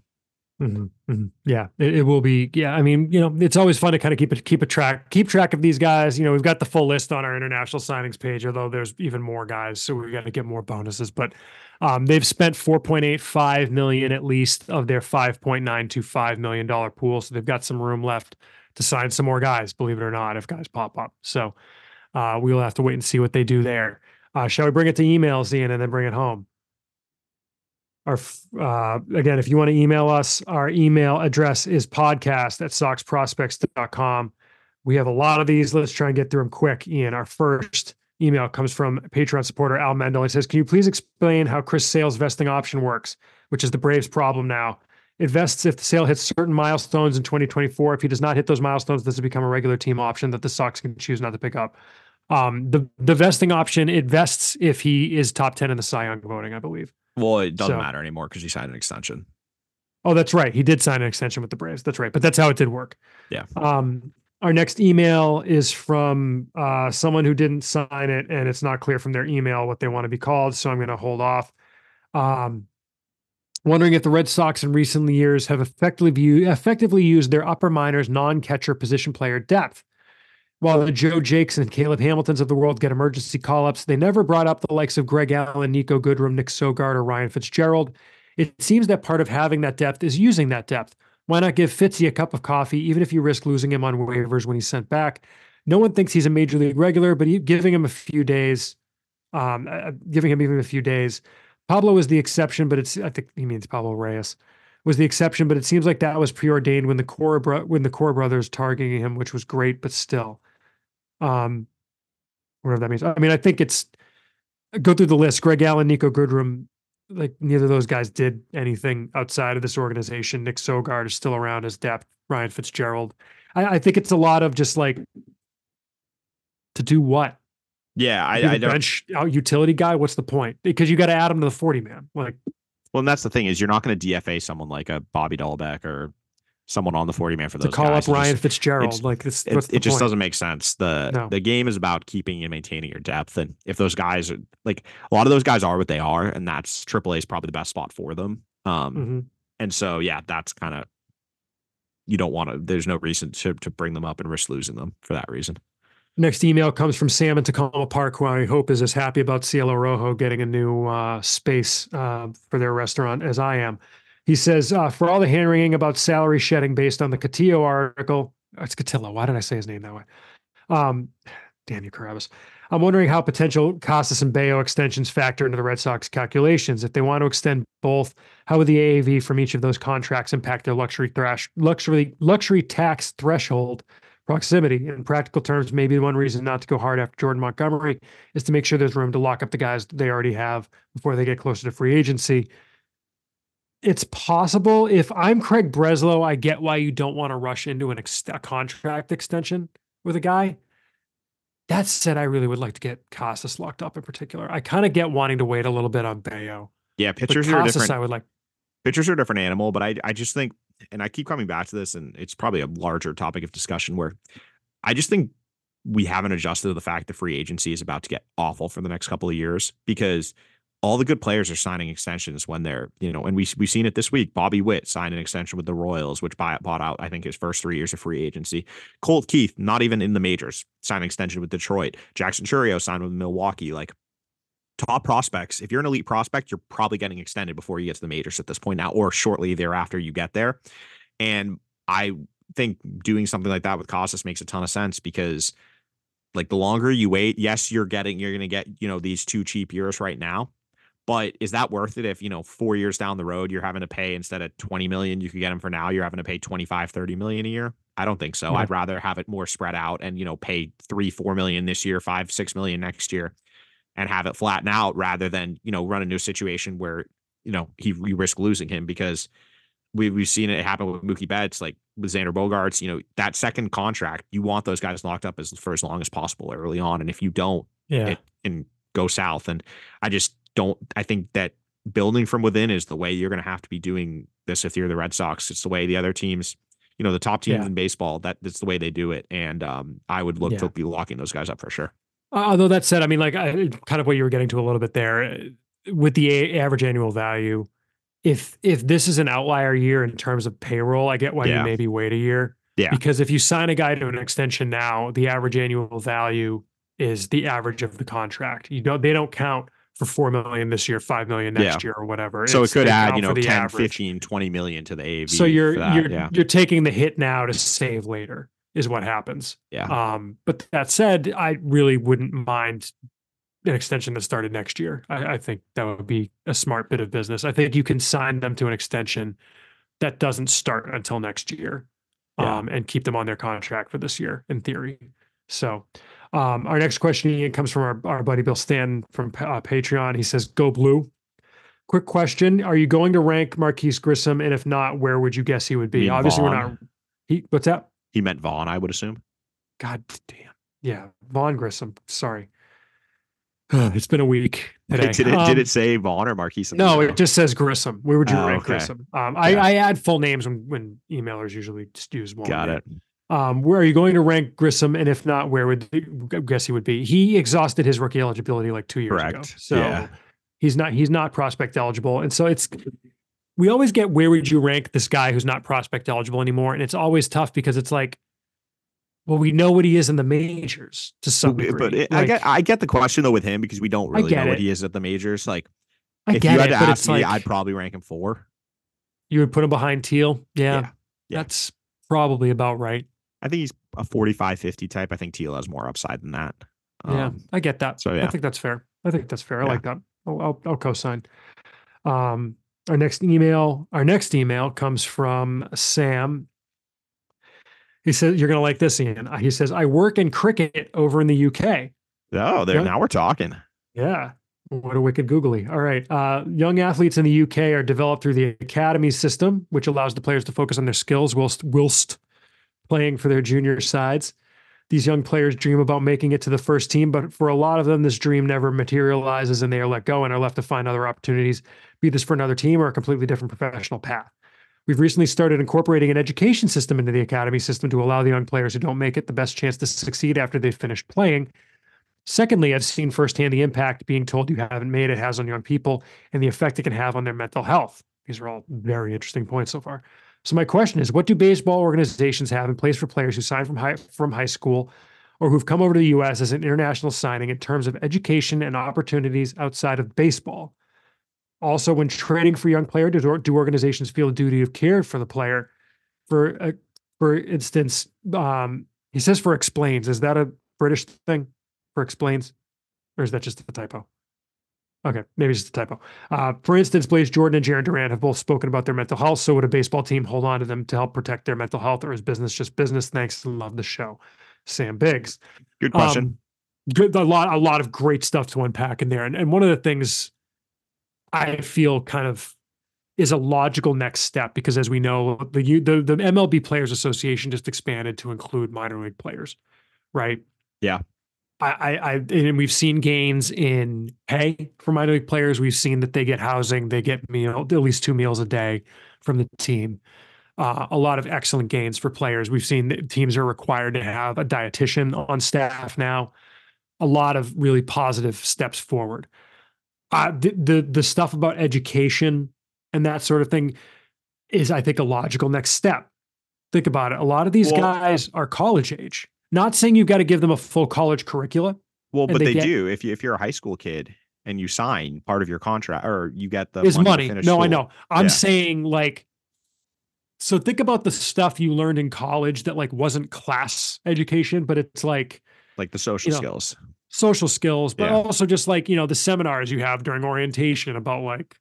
S1: Mm-hmm, mm-hmm. Yeah, it will be. Yeah, I mean, it's always fun to kind of keep track of these guys. We've got the full list on our international signings page, although there's even more guys, so we've got to get more bonuses. But they've spent $4.85 million at least of their $5.925 million pool, so they've got some room left to sign some more guys. Believe it or not, if guys pop up. So we'll have to wait and see what they do there. Shall we bring it to emails, Ian, and then bring it home? Again, if you want to email us, our email address is podcast@soxprospects.com. We have a lot of these. Let's try and get through them quick. Ian, our first email comes from Patreon supporter Al Mendel. He says, can you please explain how Chris Sale's vesting option works, which is the Braves' problem now? It vests if the Sale hits certain milestones in 2024. If he does not hit those milestones, does it become a regular team option that the Sox can choose not to pick up? The vesting option, it vests if he is top 10 in the Cy Young voting, I believe.
S2: Well, it doesn't matter anymore because he signed an extension.
S1: Oh, that's right. He did sign an extension with the Braves. That's right. But that's how it did work.
S2: Yeah.
S1: Our next email is from someone who didn't sign it, and it's not clear from their email what they want to be called, so I'm going to hold off. Wondering if the Red Sox in recent years have effectively used their upper minors non-catcher position player depth. While the Joe Jakes and Caleb Hamiltons of the world get emergency call-ups, they never brought up the likes of Greg Allen, Nico Goodrum, Nick Sogard, or Ryan Fitzgerald. It seems that part of having that depth is using that depth. Why not give Fitzy a cup of coffee, even if you risk losing him on waivers when he's sent back? No one thinks he's a major league regular, but giving him a few days, giving him even a few days. Pablo is the exception, but I think he means Pablo Reyes was the exception, but it seems like that was preordained when the core brothers targeting him, which was great, but still, whatever that means. I mean, I think it's go through the list. Greg Allen, Nico Goodrum, like neither of those guys did anything outside of this organization. Nick Sogard is still around as depth. Ryan Fitzgerald. I think it's a lot of just like to do what?
S2: Yeah, I don't
S1: bench out utility guy. What's the point? Because you got to add him to the 40 man. Like,
S2: well, and that's the thing is you're not going to DFA someone like a Bobby Dahlbeck or someone on the 40 man for those
S1: to call
S2: guys.
S1: Up Ryan Fitzgerald. Like this,
S2: it just doesn't make sense. The game is about keeping and maintaining your depth, and if those guys are like a lot of those guys are what they are, and that's AAA is probably the best spot for them. And so yeah, that's kind of you don't want to. There's no reason to bring them up and risk losing them for that reason.
S1: Next email comes from Sam in Tacoma Park, who I hope is as happy about Cielo Rojo getting a new space for their restaurant as I am. He says, for all the hand-wringing about salary shedding based on the Cotillo article, it's Cotillo. Why did I say his name that way? Damn you, Carabas. I'm wondering how potential Casas and Bayo extensions factor into the Red Sox calculations. If they want to extend both, how would the AAV from each of those contracts impact their luxury tax threshold proximity? In practical terms, maybe one reason not to go hard after Jordan Montgomery is to make sure there's room to lock up the guys they already have before they get closer to free agency. It's possible. If I'm Craig Breslow, I get why you don't want to rush into a contract extension with a guy. That said, I really would like to get Casas locked up in particular. I kind of get wanting to wait a little bit on Bayo.
S2: Yeah, pitchers are different. Pitchers are a different animal, but I just think, and I keep coming back to this, and it's probably a larger topic of discussion where I just think we haven't adjusted to the fact that free agency is about to get awful for the next couple of years because all the good players are signing extensions when they're, and we've seen it this week. Bobby Witt signed an extension with the Royals, which bought out, I think, his first 3 years of free agency. Colt Keith, not even in the majors, signed an extension with Detroit. Jackson Chourio signed with Milwaukee. Like, top prospects, if you're an elite prospect, you're probably getting extended before you get to the majors at this point now, or shortly thereafter you get there. And I think doing something like that with Casas makes a ton of sense because, like, the longer you wait, yes, you're going to get, these 2 cheap years right now. But is that worth it if, 4 years down the road, you're having to pay instead of 20 million, you could get him for now, you're having to pay 25, 30 million a year? I don't think so. Yeah. I'd rather have it more spread out and, pay 3-4 million this year, 5-6 million next year and have it flatten out rather than, run into a situation where, you risk losing him because we've seen it happen with Mookie Betts, like with Xander Bogaerts, that second contract, you want those guys locked up for as long as possible early on. And if you don't, it can go south. And I think that building from within is the way you're going to have to be doing this if you're the Red Sox. It's the way the other teams, the top teams in baseball, that's the way they do it. And I would look to be locking those guys up for sure.
S1: Although that said, I mean, like kind of what you were getting to a little bit there with the average annual value. If this is an outlier year in terms of payroll, I get why you maybe wait a year.
S2: Yeah.
S1: Because if you sign a guy to an extension now, the average annual value is the average of the contract. They don't count for 4 million this year, 5 million next year or whatever.
S2: So it could add, 10,
S1: average.
S2: 15, 20 million to the AAV.
S1: So you're taking the hit now to save later is what happens.
S2: Yeah.
S1: But that said, I really wouldn't mind an extension that started next year. I think that would be a smart bit of business. I think you can sign them to an extension that doesn't start until next year, and keep them on their contract for this year in theory. So our next question, Ian, comes from our buddy Bill Stanton from Patreon. He says, "Go Blue." Quick question: are you going to rank Marquise Grissom, and if not, where would you guess he would be? Obviously,
S2: Vaughn?
S1: we're not. What's that?
S2: He meant Vaughn, I would assume.
S1: God damn. Yeah, Vaughn Grissom. Sorry. It's been a week today.
S2: Did it say Vaughn or Marquise?
S1: No, it just says Grissom. Where would you rank
S2: okay.
S1: Grissom? I add full names when emailers usually just use one.
S2: Got it.
S1: Where are you going to rank Grissom? And if not, where would I guess he would be? He exhausted his rookie eligibility like 2 years ago. So he's not prospect eligible. And so we always get, where would you rank this guy who's not prospect eligible anymore? And it's always tough because it's like, well, we know what he is in the majors to some degree.
S2: But I get the question though with him, because we don't really know what he is at the majors. Like, if you had to ask me, I'd probably rank him 4.
S1: You would put him behind Teal? Yeah. That's probably about right.
S2: I think he's a 45-50 type. I think Teal has more upside than that.
S1: I get that.
S2: So yeah,
S1: I think that's fair. I like that. I'll co-sign. Our next email comes from Sam. He says, you're going to like this, Ian. He says, I work in cricket over in the UK.
S2: Oh, now we're talking.
S1: Yeah. What a wicked googly. All right. Young athletes in the UK are developed through the academy system, which allows the players to focus on their skills whilst playing for their junior sides. These young players dream about making it to the first team, but for a lot of them, this dream never materializes and they are let go and are left to find other opportunities, be this for another team or a completely different professional path. We've recently started incorporating an education system into the academy system to allow the young players who don't make it the best chance to succeed after they've finished playing. Secondly, I've seen firsthand the impact being told you haven't made it has on young people and the effect it can have on their mental health. These are all very interesting points so far. So my question is, what do baseball organizations have in place for players who sign from high school or who've come over to the U.S. as an international signing in terms of education and opportunities outside of baseball? Also, when trading for young player, do organizations feel a duty of care for the player? For instance, he says for explains. Is that a British thing? For explains? Or is that just a typo? Okay, maybe it's just a typo. For instance, Blaze Jordan and Jaron Durant have both spoken about their mental health. So would a baseball team hold on to them to help protect their mental health, or is business just business? Thanks. Love the show. Sam Biggs.
S2: Good question.
S1: Good. A lot of great stuff to unpack in there. And one of the things I feel kind of is a logical next step, because as we know, the MLB Players Association just expanded to include minor league players, right?
S2: Yeah.
S1: And we've seen gains in pay for minor league players. We've seen that they get housing, they get at least 2 meals a day from the team. A lot of excellent gains for players. We've seen that teams are required to have a dietitian on staff now. A lot of really positive steps forward. The stuff about education and that sort of thing is, I think, a logical next step. Think about it. A lot of these guys are college age. Not saying you've got to give them a full college curricula.
S2: Well, but they do. If you're a high school kid and you sign, part of your contract, or you get the
S1: money. No, school. I know. I'm saying, like, so think about the stuff you learned in college that like wasn't class education, but it's like
S2: the social skills,
S1: but also just like, the seminars you have during orientation about like,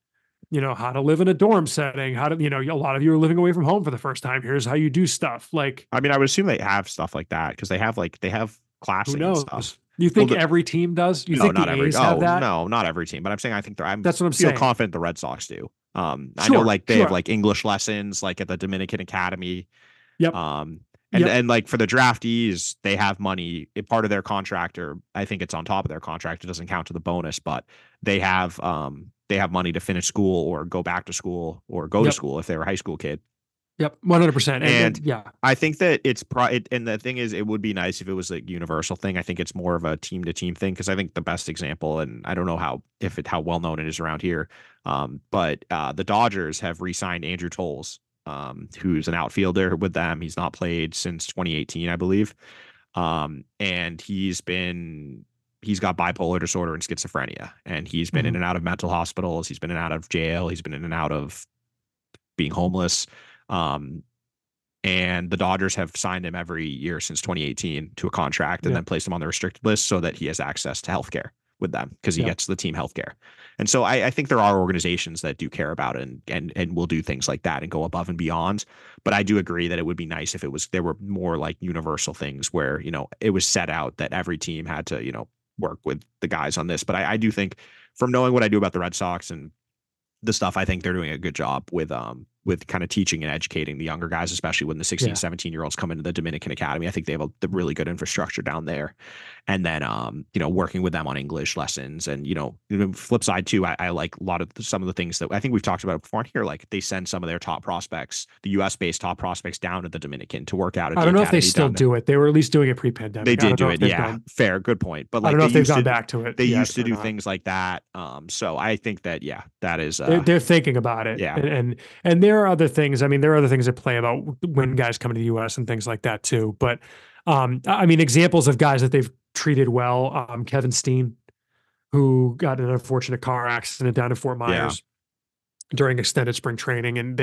S1: how to live in a dorm setting, how to, a lot of you are living away from home for the first time. Here's how you do stuff. Like,
S2: I mean, I would assume they have stuff like that because they have classing and stuff.
S1: You think every team does? You think
S2: not
S1: the
S2: every.
S1: A's have that?
S2: No, not every team. But I'm saying
S1: that's what I'm saying.
S2: Confident the Red Sox do. I know they have like English lessons like at the Dominican Academy.
S1: Yep.
S2: And like for the draftees, they have money. Part of their contract, or I think it's on top of their contract. It doesn't count to the bonus, but they have money to finish school or go back to school or go to school if they were a high school kid.
S1: Yep, 100%.
S2: And I think that and the thing is, it would be nice if it was a universal thing. I think it's more of a team to team thing, because I think the best example, and I don't know how well known it is around here, but the Dodgers have re-signed Andrew Tolles, who's an outfielder with them. He's not played since 2018, I believe, and he's got bipolar disorder and schizophrenia, and he's been in and out of mental hospitals. He's been in and out of jail. He's been in and out of being homeless. And the Dodgers have signed him every year since 2018 to a contract and then placed him on the restricted list so that he has access to healthcare. with them because he
S1: Yeah.
S2: gets the team healthcare. And so I think there are organizations that do care about it and will do things like that and go above and beyond. But I do agree that it would be nice if there were more like universal things where, it was set out that every team had to, work with the guys on this. But I do think from knowing what I do about the Red Sox and the stuff, I think they're doing a good job with kind of teaching and educating the younger guys, especially when the 16, 17-year-olds come into the Dominican Academy. I think they have a really good infrastructure down there. And then, working with them on English lessons. And, flip side too, I like some of the things that I think we've talked about before here. Like they send some of their top prospects, the US based top prospects down to the Dominican to work out at
S1: I don't know if they still do it. They were at least doing it pre-pandemic.
S2: They did do it. Yeah. Fair. Good point. But like,
S1: I don't know if they've gone back to it.
S2: They used to do things like that. So I think that, that is,
S1: they're thinking about it.
S2: Yeah.
S1: And there are other things. I mean, there are other things that play about when guys come to the US and things like that too. But I mean, examples of guys that they've treated well, Kevin Steen, who got in an unfortunate car accident down in Fort Myers during extended spring training. And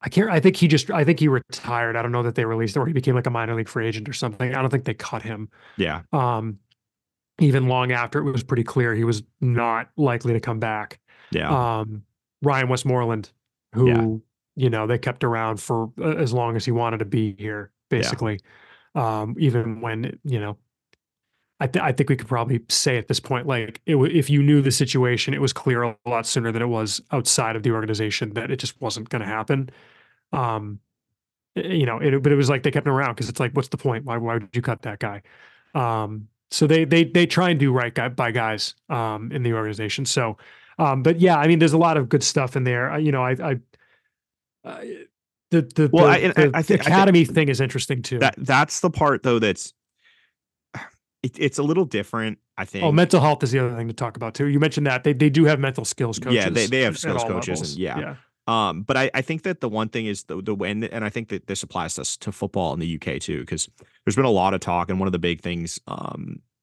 S1: I think he retired. I don't know that they released it or he became like a minor league free agent or something. I don't think they cut him.
S2: Yeah.
S1: Even long after it was pretty clear he was not likely to come back.
S2: Yeah.
S1: Ryan Westmoreland, who, they kept around for as long as he wanted to be here, basically. Even when, I think we could probably say at this point, like if you knew the situation, it was clear a lot sooner than it was outside of the organization that it just wasn't going to happen. But it was like they kept him around because it's like, what's the point? Why would you cut that guy? So they try and do right by guys in the organization. So, but yeah, I mean, there's a lot of good stuff in there. The academy thing is interesting too.
S2: That's the part though it's a little different, I think.
S1: Oh, mental health is the other thing to talk about too. You mentioned that they do have mental skills coaches.
S2: Yeah, they have skills coaches,
S1: levels.
S2: But I think that the one thing is the win, and I think that this applies to football in the UK too, because there's been a lot of talk, and one of the big things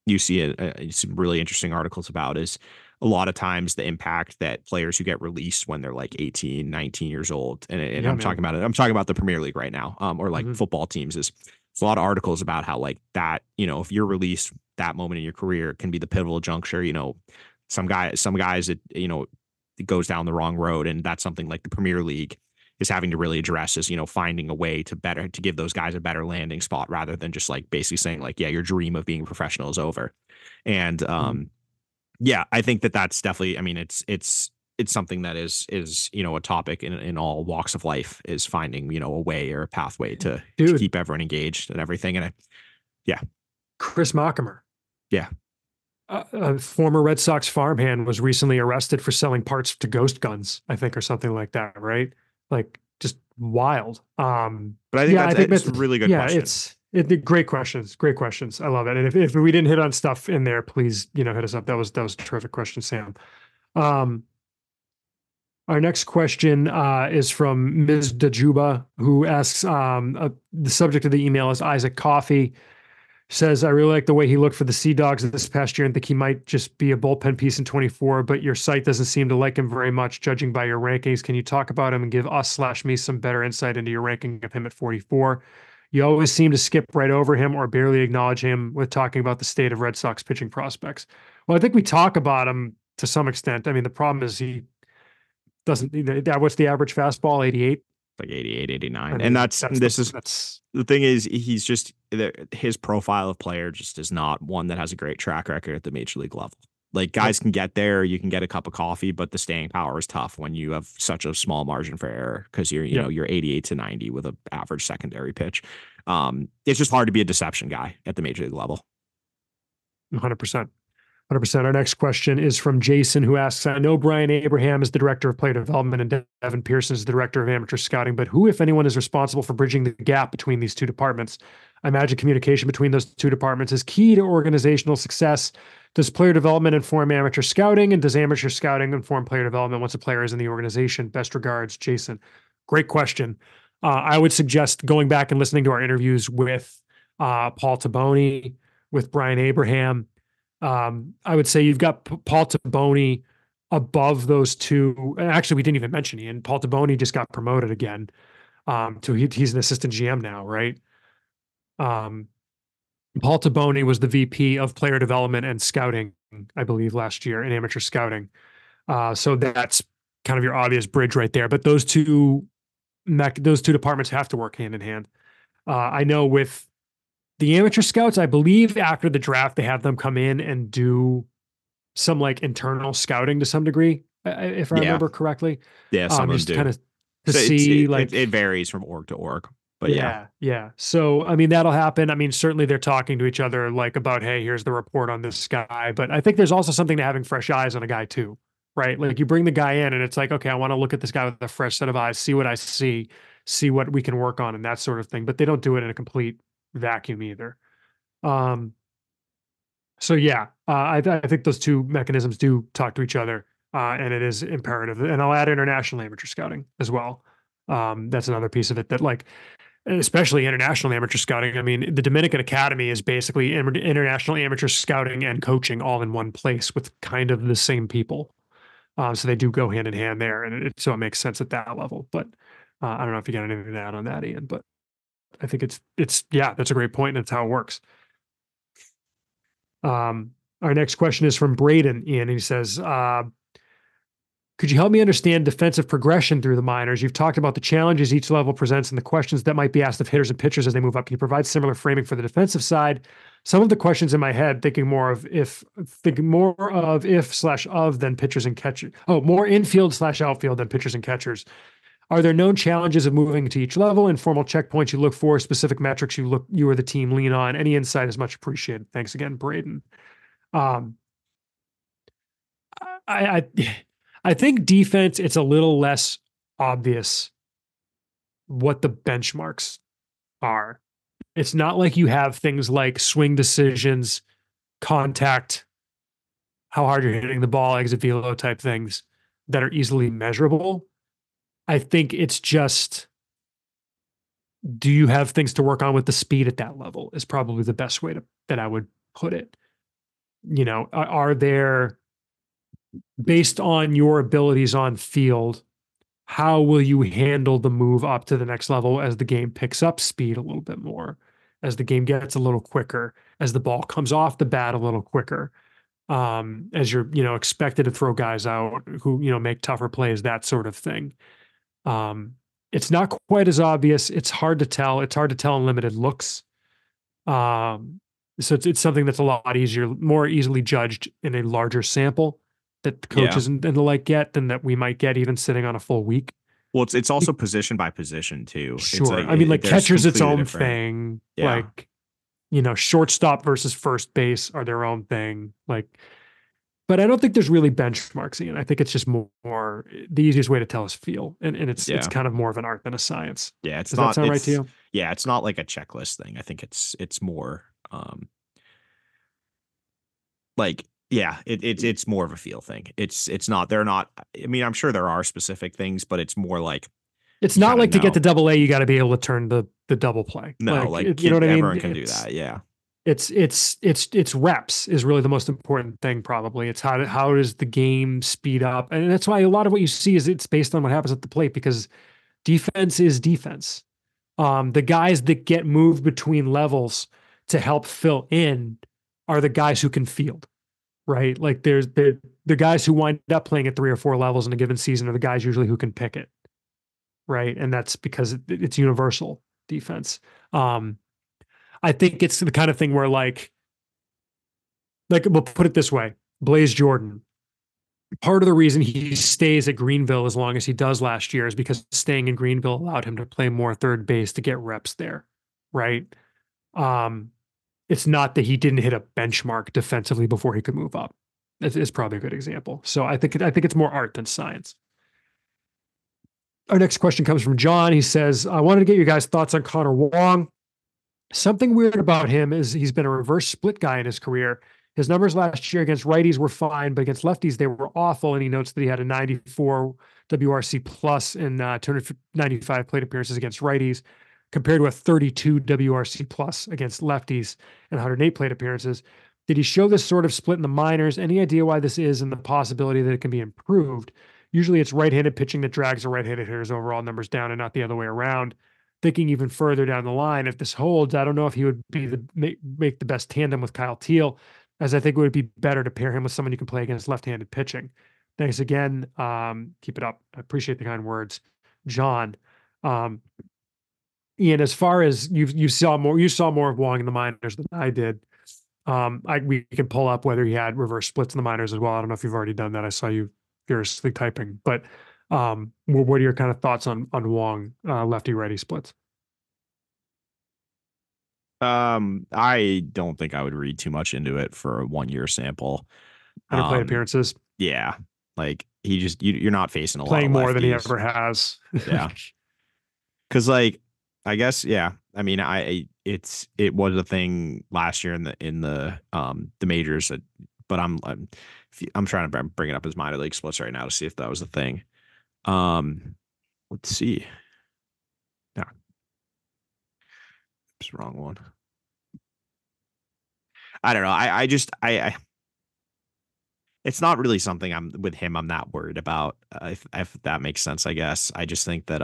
S2: you see some really interesting articles about is a lot of times the impact that players who get released when they're like 18, 19 years old, and I'm talking about the Premier League right now, or like football teams is. There's a lot of articles about how like that, if you're released that moment in your career, it can be the pivotal juncture. Some guys it goes down the wrong road, and that's something like the Premier League is having to really address is, finding a way to give those guys a better landing spot rather than just like basically saying like, yeah, your dream of being a professional is over. And I think that's definitely, I mean, it's something that is a topic in all walks of life, is finding a way or a pathway to keep everyone engaged and everything. And
S1: Chris Mockamer,
S2: yeah,
S1: a former Red Sox farmhand, was recently arrested for selling parts to ghost guns, I think, or something like that, right? Like just wild.
S2: But I think that's a really good question.
S1: Great questions. Great questions. I love it. And if we didn't hit on stuff in there, please, hit us up. That was a terrific question, Sam. Our next question is from Ms. Dajuba, who asks, the subject of the email is Isaac Coffey. Says, I really like the way he looked for the Sea Dogs this past year and think he might just be a bullpen piece in 24, but your site doesn't seem to like him very much, judging by your rankings. Can you talk about him and give us/me some better insight into your ranking of him at 44? You always seem to skip right over him or barely acknowledge him with talking about the state of Red Sox pitching prospects. Well, I think we talk about him to some extent. I mean, the problem is he doesn't, what's the average fastball? 88?
S2: Like 88, 89. I mean, and the thing is, he's just, his profile of player just is not one that has a great track record at the major league level. Like guys can get there, you can get a cup of coffee, but the staying power is tough when you have such a small margin for error because you're 88 to 90 with an average secondary pitch. It's just hard to be a deception guy at the major league level.
S1: 100%. 100%. Our next question is from Jason, who asks, I know Brian Abraham is the director of player development and Devin Pearson is the director of amateur scouting, but who, if anyone, is responsible for bridging the gap between these two departments? I imagine communication between those two departments is key to organizational success. Does player development inform amateur scouting, and does amateur scouting inform player development once a player is in the organization? Best regards, Jason. Great question. I would suggest going back and listening to our interviews with Paul Taboni, with Brian Abraham. I would say you've got Paul Taboni above those two. Actually, we didn't even mention Ian. Paul Taboni just got promoted again. He's an assistant GM now, right? Paul Taboni was the VP of player development and scouting I believe, last year in amateur scouting. So that's kind of your obvious bridge right there. But those two departments have to work hand in hand. I know with the amateur scouts, I believe after the draft, they have them come in and do some like internal scouting to some degree, if I remember correctly.
S2: Yeah, some of them
S1: just
S2: do.
S1: kind of to
S2: So
S1: see like
S2: it varies from org to org, but yeah.
S1: So I mean that'll happen. I mean certainly they're talking to each other like about, hey, here's the report on this guy. But I think there's also something to having fresh eyes on a guy too, right? Like you bring the guy in and it's like, okay, I want to look at this guy with a fresh set of eyes, see what I see what we can work on and that sort of thing. But they don't do it in a complete vacuum either. So yeah, I think those two mechanisms do talk to each other, and it is imperative. And I'll add international amateur scouting as well. That's another piece of it that, like, especially international amateur scouting. I mean, the Dominican Academy is basically international amateur scouting and coaching all in one place with kind of the same people. So they do go hand in hand there, and so it makes sense at that level. But I don't know if you got anything to add on that, Ian. But I think it's yeah, that's a great point, and that's how it works. Our next question is from Braden, Ian. He says, could you help me understand defensive progression through the minors? You've talked about the challenges each level presents and the questions that might be asked of hitters and pitchers as they move up. Can you provide similar framing for the defensive side? Some of the questions in my head, thinking more of if slash of than pitchers and catchers. Oh, more infield slash outfield than pitchers and catchers. Are there known challenges of moving to each level, informal checkpoints you look for, specific metrics you or the team lean on? Any insight is much appreciated. Thanks again, Braden. I think defense, it's a little less obvious what the benchmarks are. It's not like you have things like swing decisions, contact, how hard you're hitting the ball, exit velo type things that are easily measurable. I think it's just, do you have things to work on with the speed at that level is probably the best way that I would put it. You know, are there, based on your abilities on field, how will you handle the move up to the next level as the game picks up speed a little bit more, as the game gets a little quicker, as the ball comes off the bat a little quicker, as you're, expected to throw guys out who, make tougher plays, that sort of thing. It's not quite as obvious. It's hard to tell. It's hard to tell in limited looks. So it's something that's a lot easier, more easily judged in a larger sample that the coaches and the like get than that we might get even sitting on a full week.
S2: Well, it's also position by position too.
S1: Sure. I mean, like catcher's its own thing.
S2: Yeah.
S1: Like, shortstop versus first base are their own thing. Like, but I don't think there's really benchmarks, Ian. I think it's just more the easiest way to tell is feel. And it's kind of more of an art than a science.
S2: Yeah. Does
S1: that sound right to you?
S2: Yeah. It's not like a checklist thing. I think it's more it's more of a feel thing. It's not, they're not, I mean, I'm sure there are specific things, but it's more like,
S1: it's not like to get to double A, you got to be able to turn the double play.
S2: No, you know what I mean? Everyone can do that. Yeah.
S1: It's reps is really the most important thing. Probably it's how does the game speed up? And that's why a lot of what you see is it's based on what happens at the plate, because defense is defense. The guys that get moved between levels to help fill in are the guys who can field, right? Like there's the guys who wind up playing at 3 or 4 levels in a given season are the guys usually who can pick it, right? And that's because it's universal defense. I think it's the kind of thing where like we'll put it this way, Blaze Jordan, part of the reason he stays at Greenville as long as he does last year is because staying in Greenville allowed him to play more third base to get reps there, right? It's not that he didn't hit a benchmark defensively before he could move up. It's probably a good example. So I think it's more art than science. Our next question comes from John. He says, I wanted to get your guys' thoughts on Connor Wong. Something weird about him is he's been a reverse split guy in his career. His numbers last year against righties were fine, but against lefties, they were awful. And he notes that he had a 94 WRC plus in 295 plate appearances against righties, compared to a 32 WRC plus against lefties and 108 plate appearances. Did he show this sort of split in the minors? Any idea why this is and the possibility that it can be improved? Usually it's right-handed pitching that drags the right-handed hitter's overall numbers down and not the other way around. Thinking even further down the line, if this holds, I don't know if he would be make the best tandem with Kyle Teal. as I think it would be better to pair him with someone you can play against left-handed pitching. Thanks again. Keep it up. I appreciate the kind words, John. Ian, as far as you saw more of Wong in the minors than I did. We can pull up whether he had reverse splits in the minors as well. I don't know if you've already done that. I saw you furiously typing, but what are your kind of thoughts on Wong lefty righty splits?
S2: I don't think I would read too much into it for a 1-year sample.
S1: 100 plate appearances.
S2: Yeah, like you're not facing a
S1: playing
S2: lot of
S1: more than he
S2: lefties.
S1: ever has.
S2: Yeah, because like I guess I mean it was a thing last year in the majors, but I'm trying to bring it up as minor league splits right now to see if that was a thing. Let's see. Yeah, it's the wrong one. I don't know. I it's not really something I'm not worried about. If that makes sense, I guess. I just think that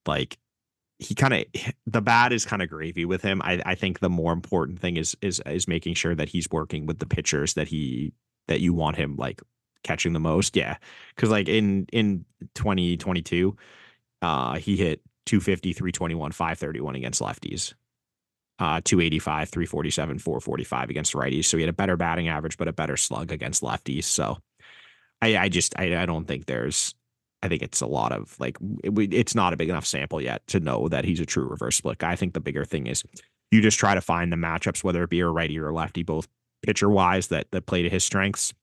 S2: like he kind of the bat is kind of gravy with him. I think the more important thing is making sure that he's working with the pitchers that you want him like catching the most. Yeah, because like in 2022, he hit 250, 321, 531 against lefties. 285, 347, 445 against righties. So he had a better batting average, but a better slug against lefties. So I don't think I think it's a lot of like, it's not a big enough sample yet to know that he's a true reverse split guy. I think the bigger thing is you just try to find the matchups, whether it be a righty or a lefty, both pitcher wise that play to his strengths,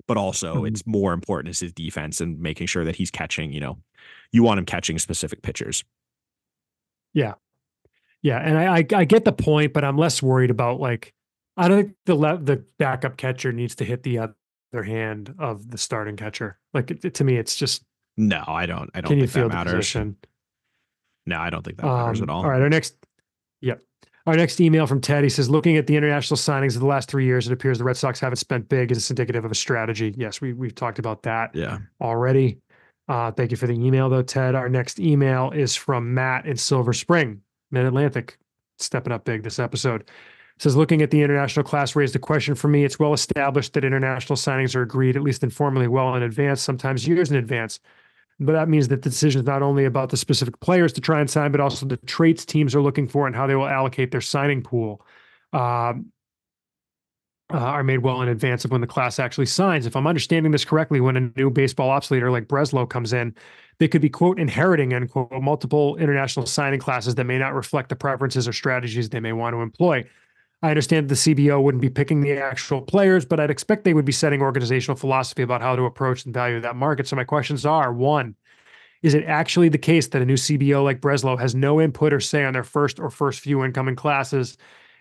S2: but also it's more important is his defense and making sure that he's catching, you want him catching specific pitchers.
S1: Yeah. Yeah, and I get the point, but I'm less worried about like I don't think the backup catcher needs to hit the other hand of the starting catcher. Like to me, it's just
S2: no, I don't
S1: can you
S2: think that
S1: feel
S2: matters.
S1: The position?
S2: No, I don't think that matters at all.
S1: All right, our next email from Ted. He says, looking at the international signings of the last 3 years, it appears the Red Sox haven't spent big. Is this indicative of a strategy? Yes, we've talked about that already. Thank you for the email, though, Ted. Our next email is from Matt in Silver Spring. Mid-Atlantic, stepping up big this episode. It says, looking at the international class raised a question for me. It's well established that international signings are agreed, at least informally, well in advance, sometimes years in advance. But that means that the decision is not only about the specific players to try and sign, but also the traits teams are looking for and how they will allocate their signing pool. Are made well in advance of when the class actually signs. If I'm understanding this correctly, when a new baseball ops leader like Breslow comes in, they could be, quote, inheriting, end quote, multiple international signing classes that may not reflect the preferences or strategies they may want to employ. I understand the CBO wouldn't be picking the actual players, but I'd expect they would be setting organizational philosophy about how to approach and value that market. So my questions are, one, is it actually the case that a new CBO like Breslow has no input or say on their first few incoming classes?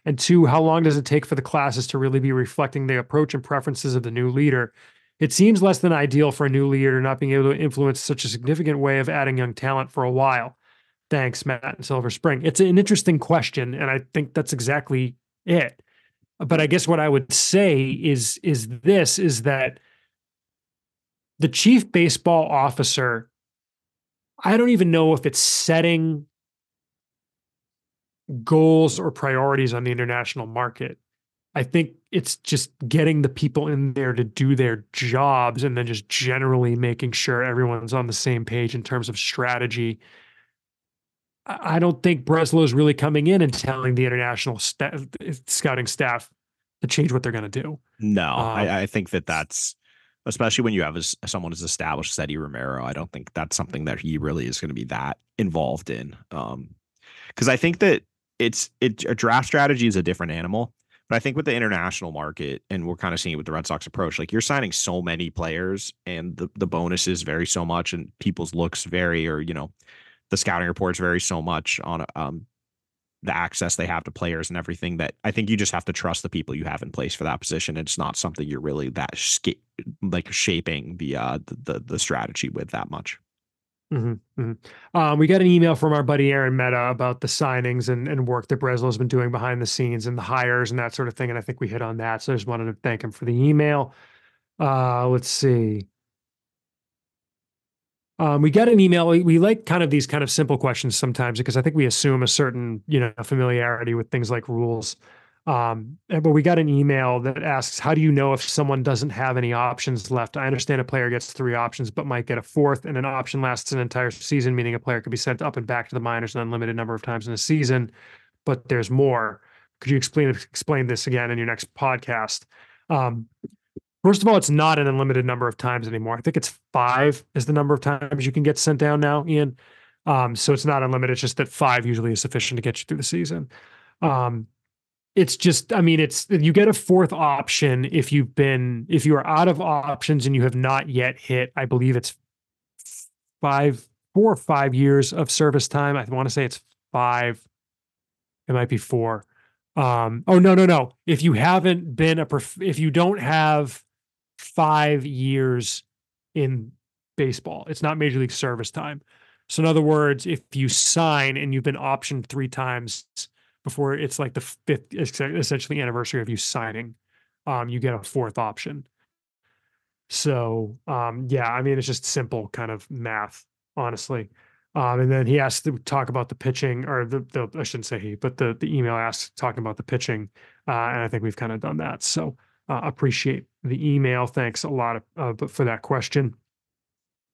S1: And two, how long does it take for the classes to really be reflecting the approach and preferences of the new leader? It seems less than ideal for a new leader not being able to influence such a significant way of adding young talent for a while. Thanks, Matt in Silver Spring. It's an interesting question, and I think that's exactly it. But I guess what I would say is that the chief baseball officer, I don't even know if it's setting goals or priorities on the international market. I think it's just getting the people in there to do their jobs and then just generally making sure everyone's on the same page in terms of strategy. I don't think Breslow is really coming in and telling the international scouting staff to change what they're going to do.
S2: No, I think that's, especially when you have someone as established as Eddie Romero, I don't think that's something that he really is going to be that involved in. Because I think that a draft strategy is a different animal. But I think with the international market, and we're kind of seeing it with the Red Sox approach, like you're signing so many players and the bonuses vary so much and people's looks vary, or, the scouting reports vary so much on the access they have to players and everything, that I think you just have to trust the people you have in place for that position. It's not something you're really that shaping the strategy with that much.
S1: Mm-hmm, mm-hmm. We got an email from our buddy Aaron Meta about the signings and work that Breslow's been doing behind the scenes and the hires and that sort of thing. And I think we hit on that. So I just wanted to thank him for the email. Let's see. We got an email. We like kind of these kind of simple questions sometimes because I think we assume a certain, familiarity with things like rules. But we got an email that asks, how do you know if someone doesn't have any options left? I understand a player gets 3 options, but might get a 4th, and an option lasts an entire season, meaning a player could be sent up and back to the minors an unlimited number of times in a season, but there's more. Could you explain this again in your next podcast? First of all, it's not an unlimited number of times anymore. I think it's 5 is the number of times you can get sent down now, Ian. So it's not unlimited. It's just that 5 usually is sufficient to get you through the season. It's just, I mean, you get a 4th option if you are out of options and you have not yet hit, I believe it's 4 or 5 years of service time. I want to say it's 5. It might be 4. Oh, no. If you haven't been if you don't have 5 years in baseball, it's not Major League service time. So in other words, if you sign and you've been optioned 3 times before it's like the 5th, essentially anniversary of you signing, you get a 4th option. So, yeah, I mean, it's just simple kind of math, honestly. And then he asked to talk about the pitching, or I shouldn't say he, but the email asked talking about the pitching. And I think we've kind of done that. So, appreciate the email. Thanks a lot for that question.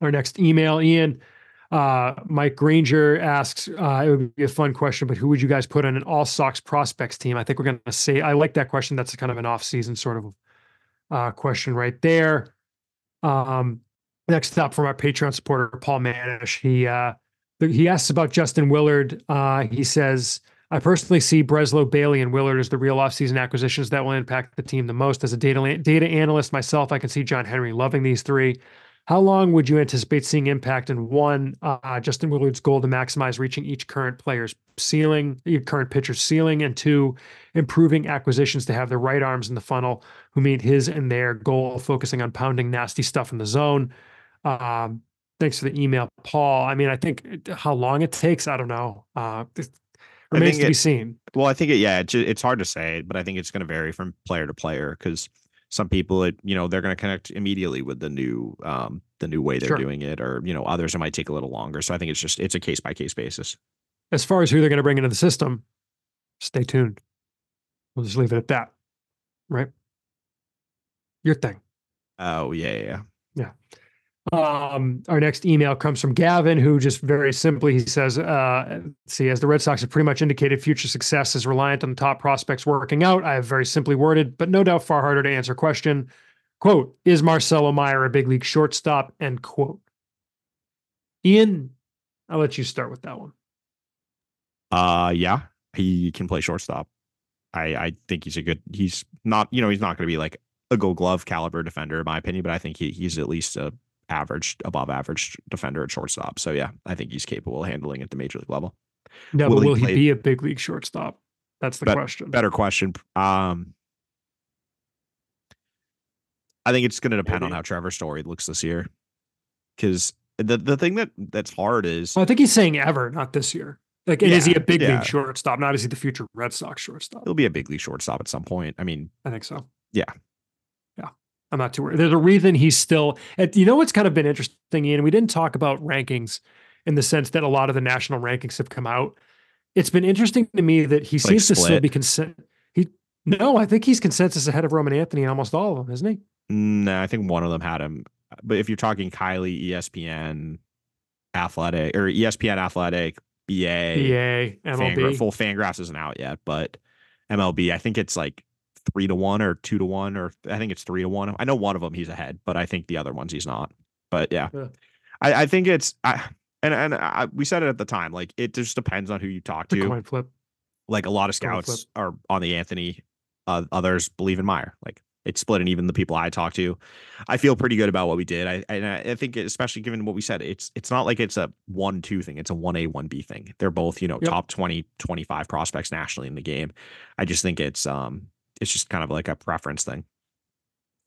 S1: Our next email, Ian, Mike Granger asks, it would be a fun question, but who would you guys put on an all Sox prospects team? I think we're going to say, I like that question. That's kind of an off-season sort of question right there. Next up from our Patreon supporter, Paul Manish, he asks about Justin Willard. He says, I personally see Breslow, Bailey, and Willard as the real offseason acquisitions that will impact the team the most. As a data analyst myself, I can see John Henry loving these 3. How long would you anticipate seeing impact in 1, Justin Willard's goal to maximize reaching each current pitcher's ceiling, and 2, improving acquisitions to have the right arms in the funnel who meet his and their goal, focusing on pounding nasty stuff in the zone? Thanks for the email, Paul. I mean, I think how long it takes, I don't know. It remains to be seen.
S2: Well, I think it's hard to say, but I think it's going to vary from player to player, because some people, they're going to connect immediately with the new way they're doing it, or, others, it might take a little longer. So I think it's a case by case basis.
S1: As far as who they're going to bring into the system, stay tuned. We'll just leave it at that. Right? Your thing.
S2: Oh, yeah.
S1: Our next email comes from Gavin, who just very simply, he says, as the Red Sox have pretty much indicated, future success is reliant on the top prospects working out. I have very simply worded, but no doubt far harder to answer question. Quote, is Marcelo Meyer a big league shortstop? End quote. Ian, I'll let you start with that one.
S2: Yeah, he can play shortstop. I think he's not going to be like a Gold Glove caliber defender, in my opinion, but I think he's at least above average defender at shortstop. So yeah, I think he's capable of handling at the major league level.
S1: No, but will he be a big league shortstop? That's the question.
S2: Better question. I think it's going to depend on how Trevor Story looks this year. Because the thing that's hard is,
S1: well, I think he's saying ever, not this year. Like, is he a big league shortstop? Not is he the future Red Sox shortstop?
S2: He'll be a big league shortstop at some point. I mean,
S1: I think so.
S2: Yeah.
S1: I'm not too worried. There's a reason he's still, what's kind of been interesting, Ian, we didn't talk about rankings in the sense that a lot of the national rankings have come out. It's been interesting to me that he seems to still be I think he's consensus ahead of Roman Anthony in almost all of them, isn't he?
S2: No, I think one of them had him. But if you're talking Kylie, ESPN Athletic, BA, MLB. Full Fangraphs isn't out yet, but MLB, I think it's like 3-1 or 2-1, or I think it's 3-1. I know one of them he's ahead, but I think the other ones he's not. But yeah. I think it's we said it at the time, like it just depends on who you talk to.
S1: Coin flip.
S2: Like a lot of scouts are on the Anthony, others believe in Meyer. Like it's split, and even the people I talk to, I feel pretty good about what we did. I think, especially given what we said, it's not like it's a 1-2 thing. It's a 1A, 1B thing. They're both, top 20, 25 prospects nationally in the game. I just think it's just kind of like a preference thing.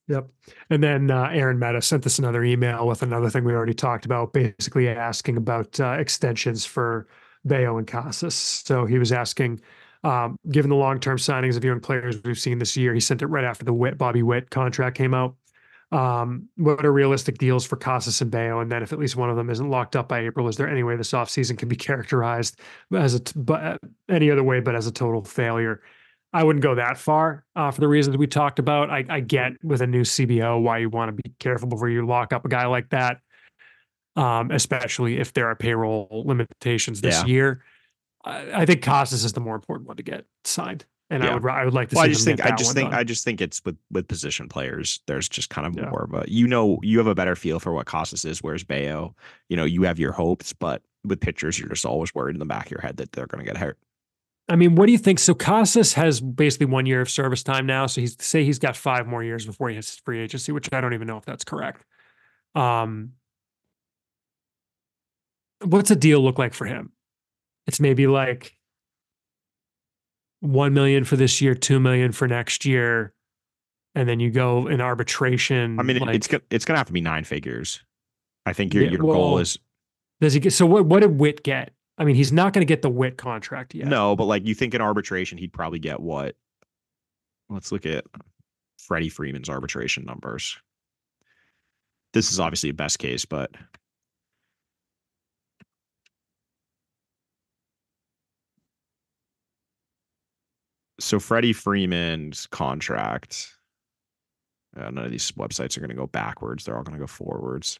S1: Yep. And then Aaron Meta sent us another email with another thing we already talked about, basically asking about extensions for Bayo and Casas. So he was asking, given the long-term signings of young players we've seen this year, he sent it right after the Bobby Witt contract came out. What are realistic deals for Casas and Bayo? And then if at least one of them isn't locked up by April, is there any way this offseason can be characterized as any other way but as a total failure? I wouldn't go that far for the reasons we talked about. I get with a new CBO why you want to be careful before you lock up a guy like that, especially if there are payroll limitations this year. I think Costas is the more important one to get signed, and I would like to see them get that one done.
S2: I just think it's with position players. There's just kind of more of a you have a better feel for what Costas is. Whereas Bayo, you have your hopes, but with pitchers, you're just always worried in the back of your head that they're going to get hurt.
S1: I mean, what do you think? So Costas has basically 1 year of service time now. So he's got 5 more years before he hits free agency, which I don't even know if that's correct. What's a deal look like for him? It's maybe like 1 million for this year, 2 million for next year, and then you go in arbitration.
S2: I mean, it's gonna have to be 9 figures. I think your goal is.
S1: Does he get? So what did Witt get? I mean, he's not going to get the Witt contract yet.
S2: No, but like you think in arbitration, he'd probably get what? Let's look at Freddie Freeman's arbitration numbers. This is obviously a best case, but so Freddie Freeman's contract. None of these websites are going to go backwards. They're all going to go forwards.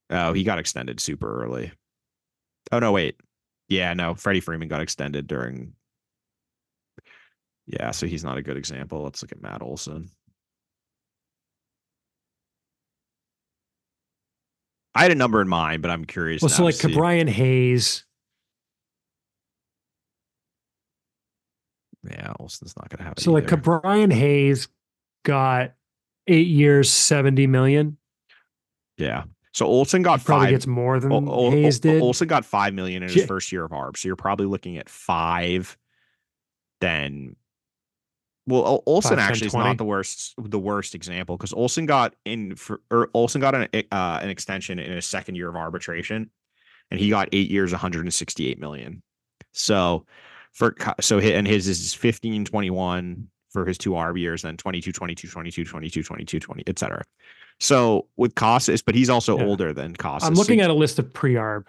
S2: Oh, he got extended super early. Oh, no, wait. Yeah, no, Freddie Freeman got extended during. Yeah, so he's not a good example. Let's look at Matt Olson. I had a number in mind, but I'm curious.
S1: Well, so like Brian Hayes.
S2: Yeah, Olson's not going to have it.
S1: So either. Like Brian Hayes got 8 years, 70 million.
S2: Yeah. So Olson got
S1: probably gets more than Hayes did.
S2: Olson got 5 million in his first year of ARB. So you're probably looking at 5. Then, well, Olson 5, actually 10, is not the worst example because Olson got an extension in his second year of arbitration, and he got 8 years, 168 million. So his is 15, 21 for his 2 ARB years, then 22, 22, 22, 22, 22, 20, etc. So with Costas, but he's also older than Costas.
S1: I'm looking at a list of pre-ARB.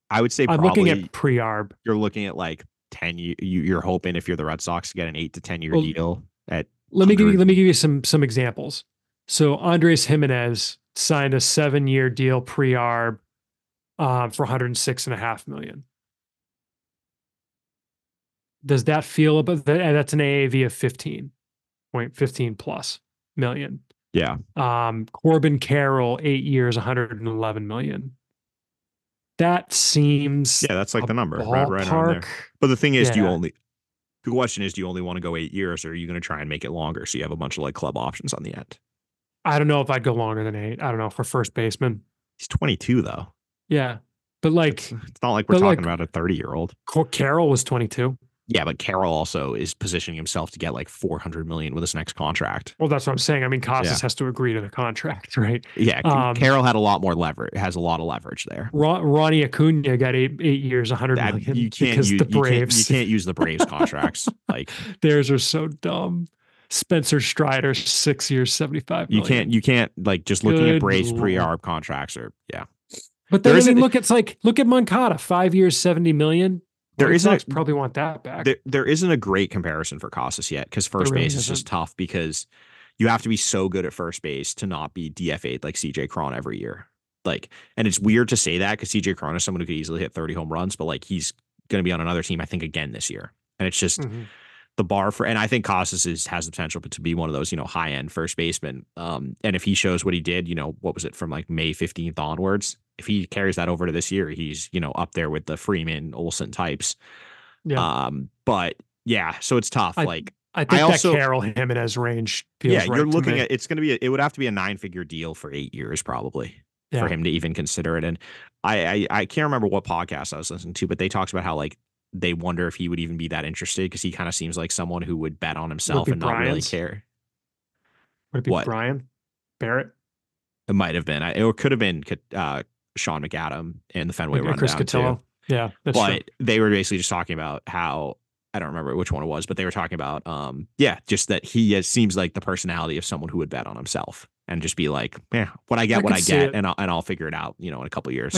S2: I would say
S1: I'm looking at pre-ARB.
S2: You're looking at like 10. You're hoping if you're the Red Sox to get an 8 to 10 year deal at.
S1: Let me give you some examples. So Andres Jimenez signed a 7-year deal pre-ARB for 106.5 million. Does that feel about that? That's an AAV of 15 plus million.
S2: Yeah.
S1: Corbin Carroll, 8 years, 111 million. That seems
S2: that's like the number right around there. But the thing is, the question is, do you only want to go 8 years, or are you going to try and make it longer so you have a bunch of like club options on the end?
S1: I don't know if I'd go longer than 8. I don't know for first baseman.
S2: He's 22 though.
S1: Yeah, but like
S2: it's not like we're talking about a 30-year-old.
S1: Carroll was 22.
S2: Yeah, but Carroll also is positioning himself to get like 400 million with his next contract.
S1: Well, that's what I'm saying. I mean, Costas has to agree to the contract, right?
S2: Yeah, Carroll had a lot more leverage. Has a lot of leverage there.
S1: Ronnie Acuna got 8 years, 100 million.
S2: You can't use the Braves. You can't use the Braves contracts. Like
S1: theirs are so dumb. Spencer Strider, 6 years, 75 million.
S2: You can't like just looking at Braves pre-ARB contracts or
S1: But then look at Moncada, 5 years, 70 million. Probably want that back.
S2: There isn't a great comparison for Costas yet because first base is just tough because you have to be so good at first base to not be DFA'd like CJ Cron every year. Like, and it's weird to say that because CJ Cron is someone who could easily hit 30 home runs, but like he's going to be on another team, I think, again this year. And it's just the bar for, and I think Costas has the potential to be one of those, high end first basemen. And if he shows what he did, what was it from like May 15th onwards? If he carries that over to this year, he's, up there with the Freeman Olson types.
S1: Yeah.
S2: But yeah, so it's tough.
S1: I think that Carroll Jimenez range feels right.
S2: You're looking at, it would have to be a 9-figure deal for 8 years probably for him to even consider it. And I can't remember what podcast I was listening to, but they talked about how like they wonder if he would even be that interested because he kind of seems like someone who would bet on himself and not really care.
S1: Would it be Brian Barrett?
S2: It might have been. It could have been Sean McAdam and the Fenway Rundown
S1: Chris Cotillo.
S2: Too.
S1: Yeah,
S2: that's true. They were basically just talking about how, I don't remember which one it was, but they were talking about, just that he seems like the personality of someone who would bet on himself. and just be like, what I get, and I'll figure it out, in a couple of years.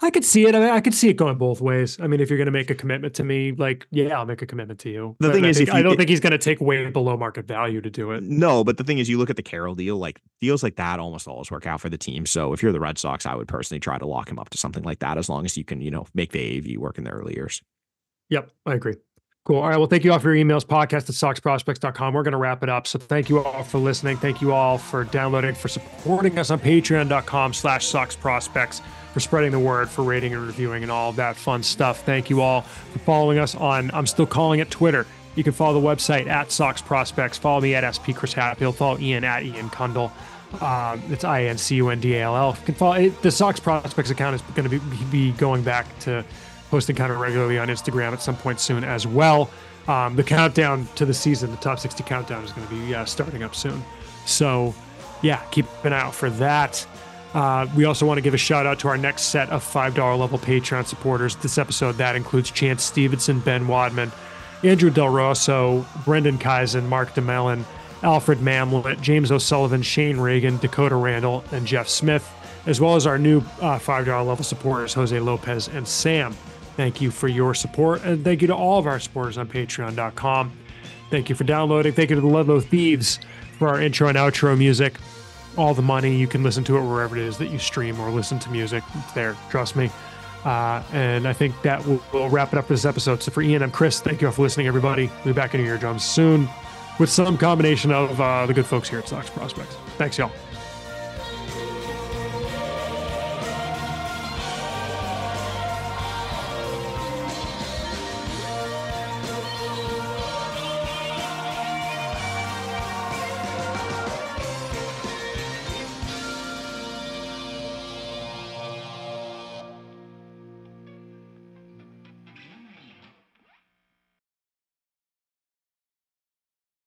S1: I could see it. I mean, I could see it going both ways. I mean, if you're going to make a commitment to me, like, yeah, I'll make a commitment to you.
S2: The thing is,
S1: I don't think he's going to take way below market value to do it.
S2: No, but the thing is, you look at the Carroll deal, like deals like that almost always work out for the team. So if you're the Red Sox, I would personally try to lock him up to something like that, as long as you can, make the AAV work in the early years.
S1: Yep, I agree. Cool. All right. Well, thank you all for your emails, podcast@soxprospects.com. We're going to wrap it up. So thank you all for listening. Thank you all for downloading, for supporting us on patreon.com/soxprospects, for spreading the word, for rating and reviewing and all of that fun stuff. Thank you all for following us on, I'm still calling it Twitter. You can follow the website @SoxProspects. Follow me @SP Chris Follow Ian @Ian Kundal. It's INCUNDALL. You can follow the Sox Prospects account is going to be going back to posting kind of regularly on Instagram at some point soon as well. The countdown to the season, the top 60 countdown, is going to be starting up soon. So, yeah, keep an eye out for that. We also want to give a shout out to our next set of $5 level Patreon supporters. This episode, that includes Chance Stevenson, Ben Wadman, Andrew Del Rosso, Brendan Kaizen, Mark DeMellon, Alfred Mamlet, James O'Sullivan, Shane Reagan, Dakota Randall, and Jeff Smith, as well as our new $5 level supporters, Jose Lopez and Sam. Thank you for your support, and thank you to all of our supporters on patreon.com. Thank you for downloading. Thank you to the Ludlow Thieves for our intro and outro music. All the money, you can listen to it wherever it is that you stream or listen to music. It's there, trust me. And I think that will wrap it up for this episode. So for Ian, I'm Chris. Thank you all for listening, everybody. We'll be back in your eardrums soon with some combination of the good folks here at Sox Prospects. Thanks, y'all.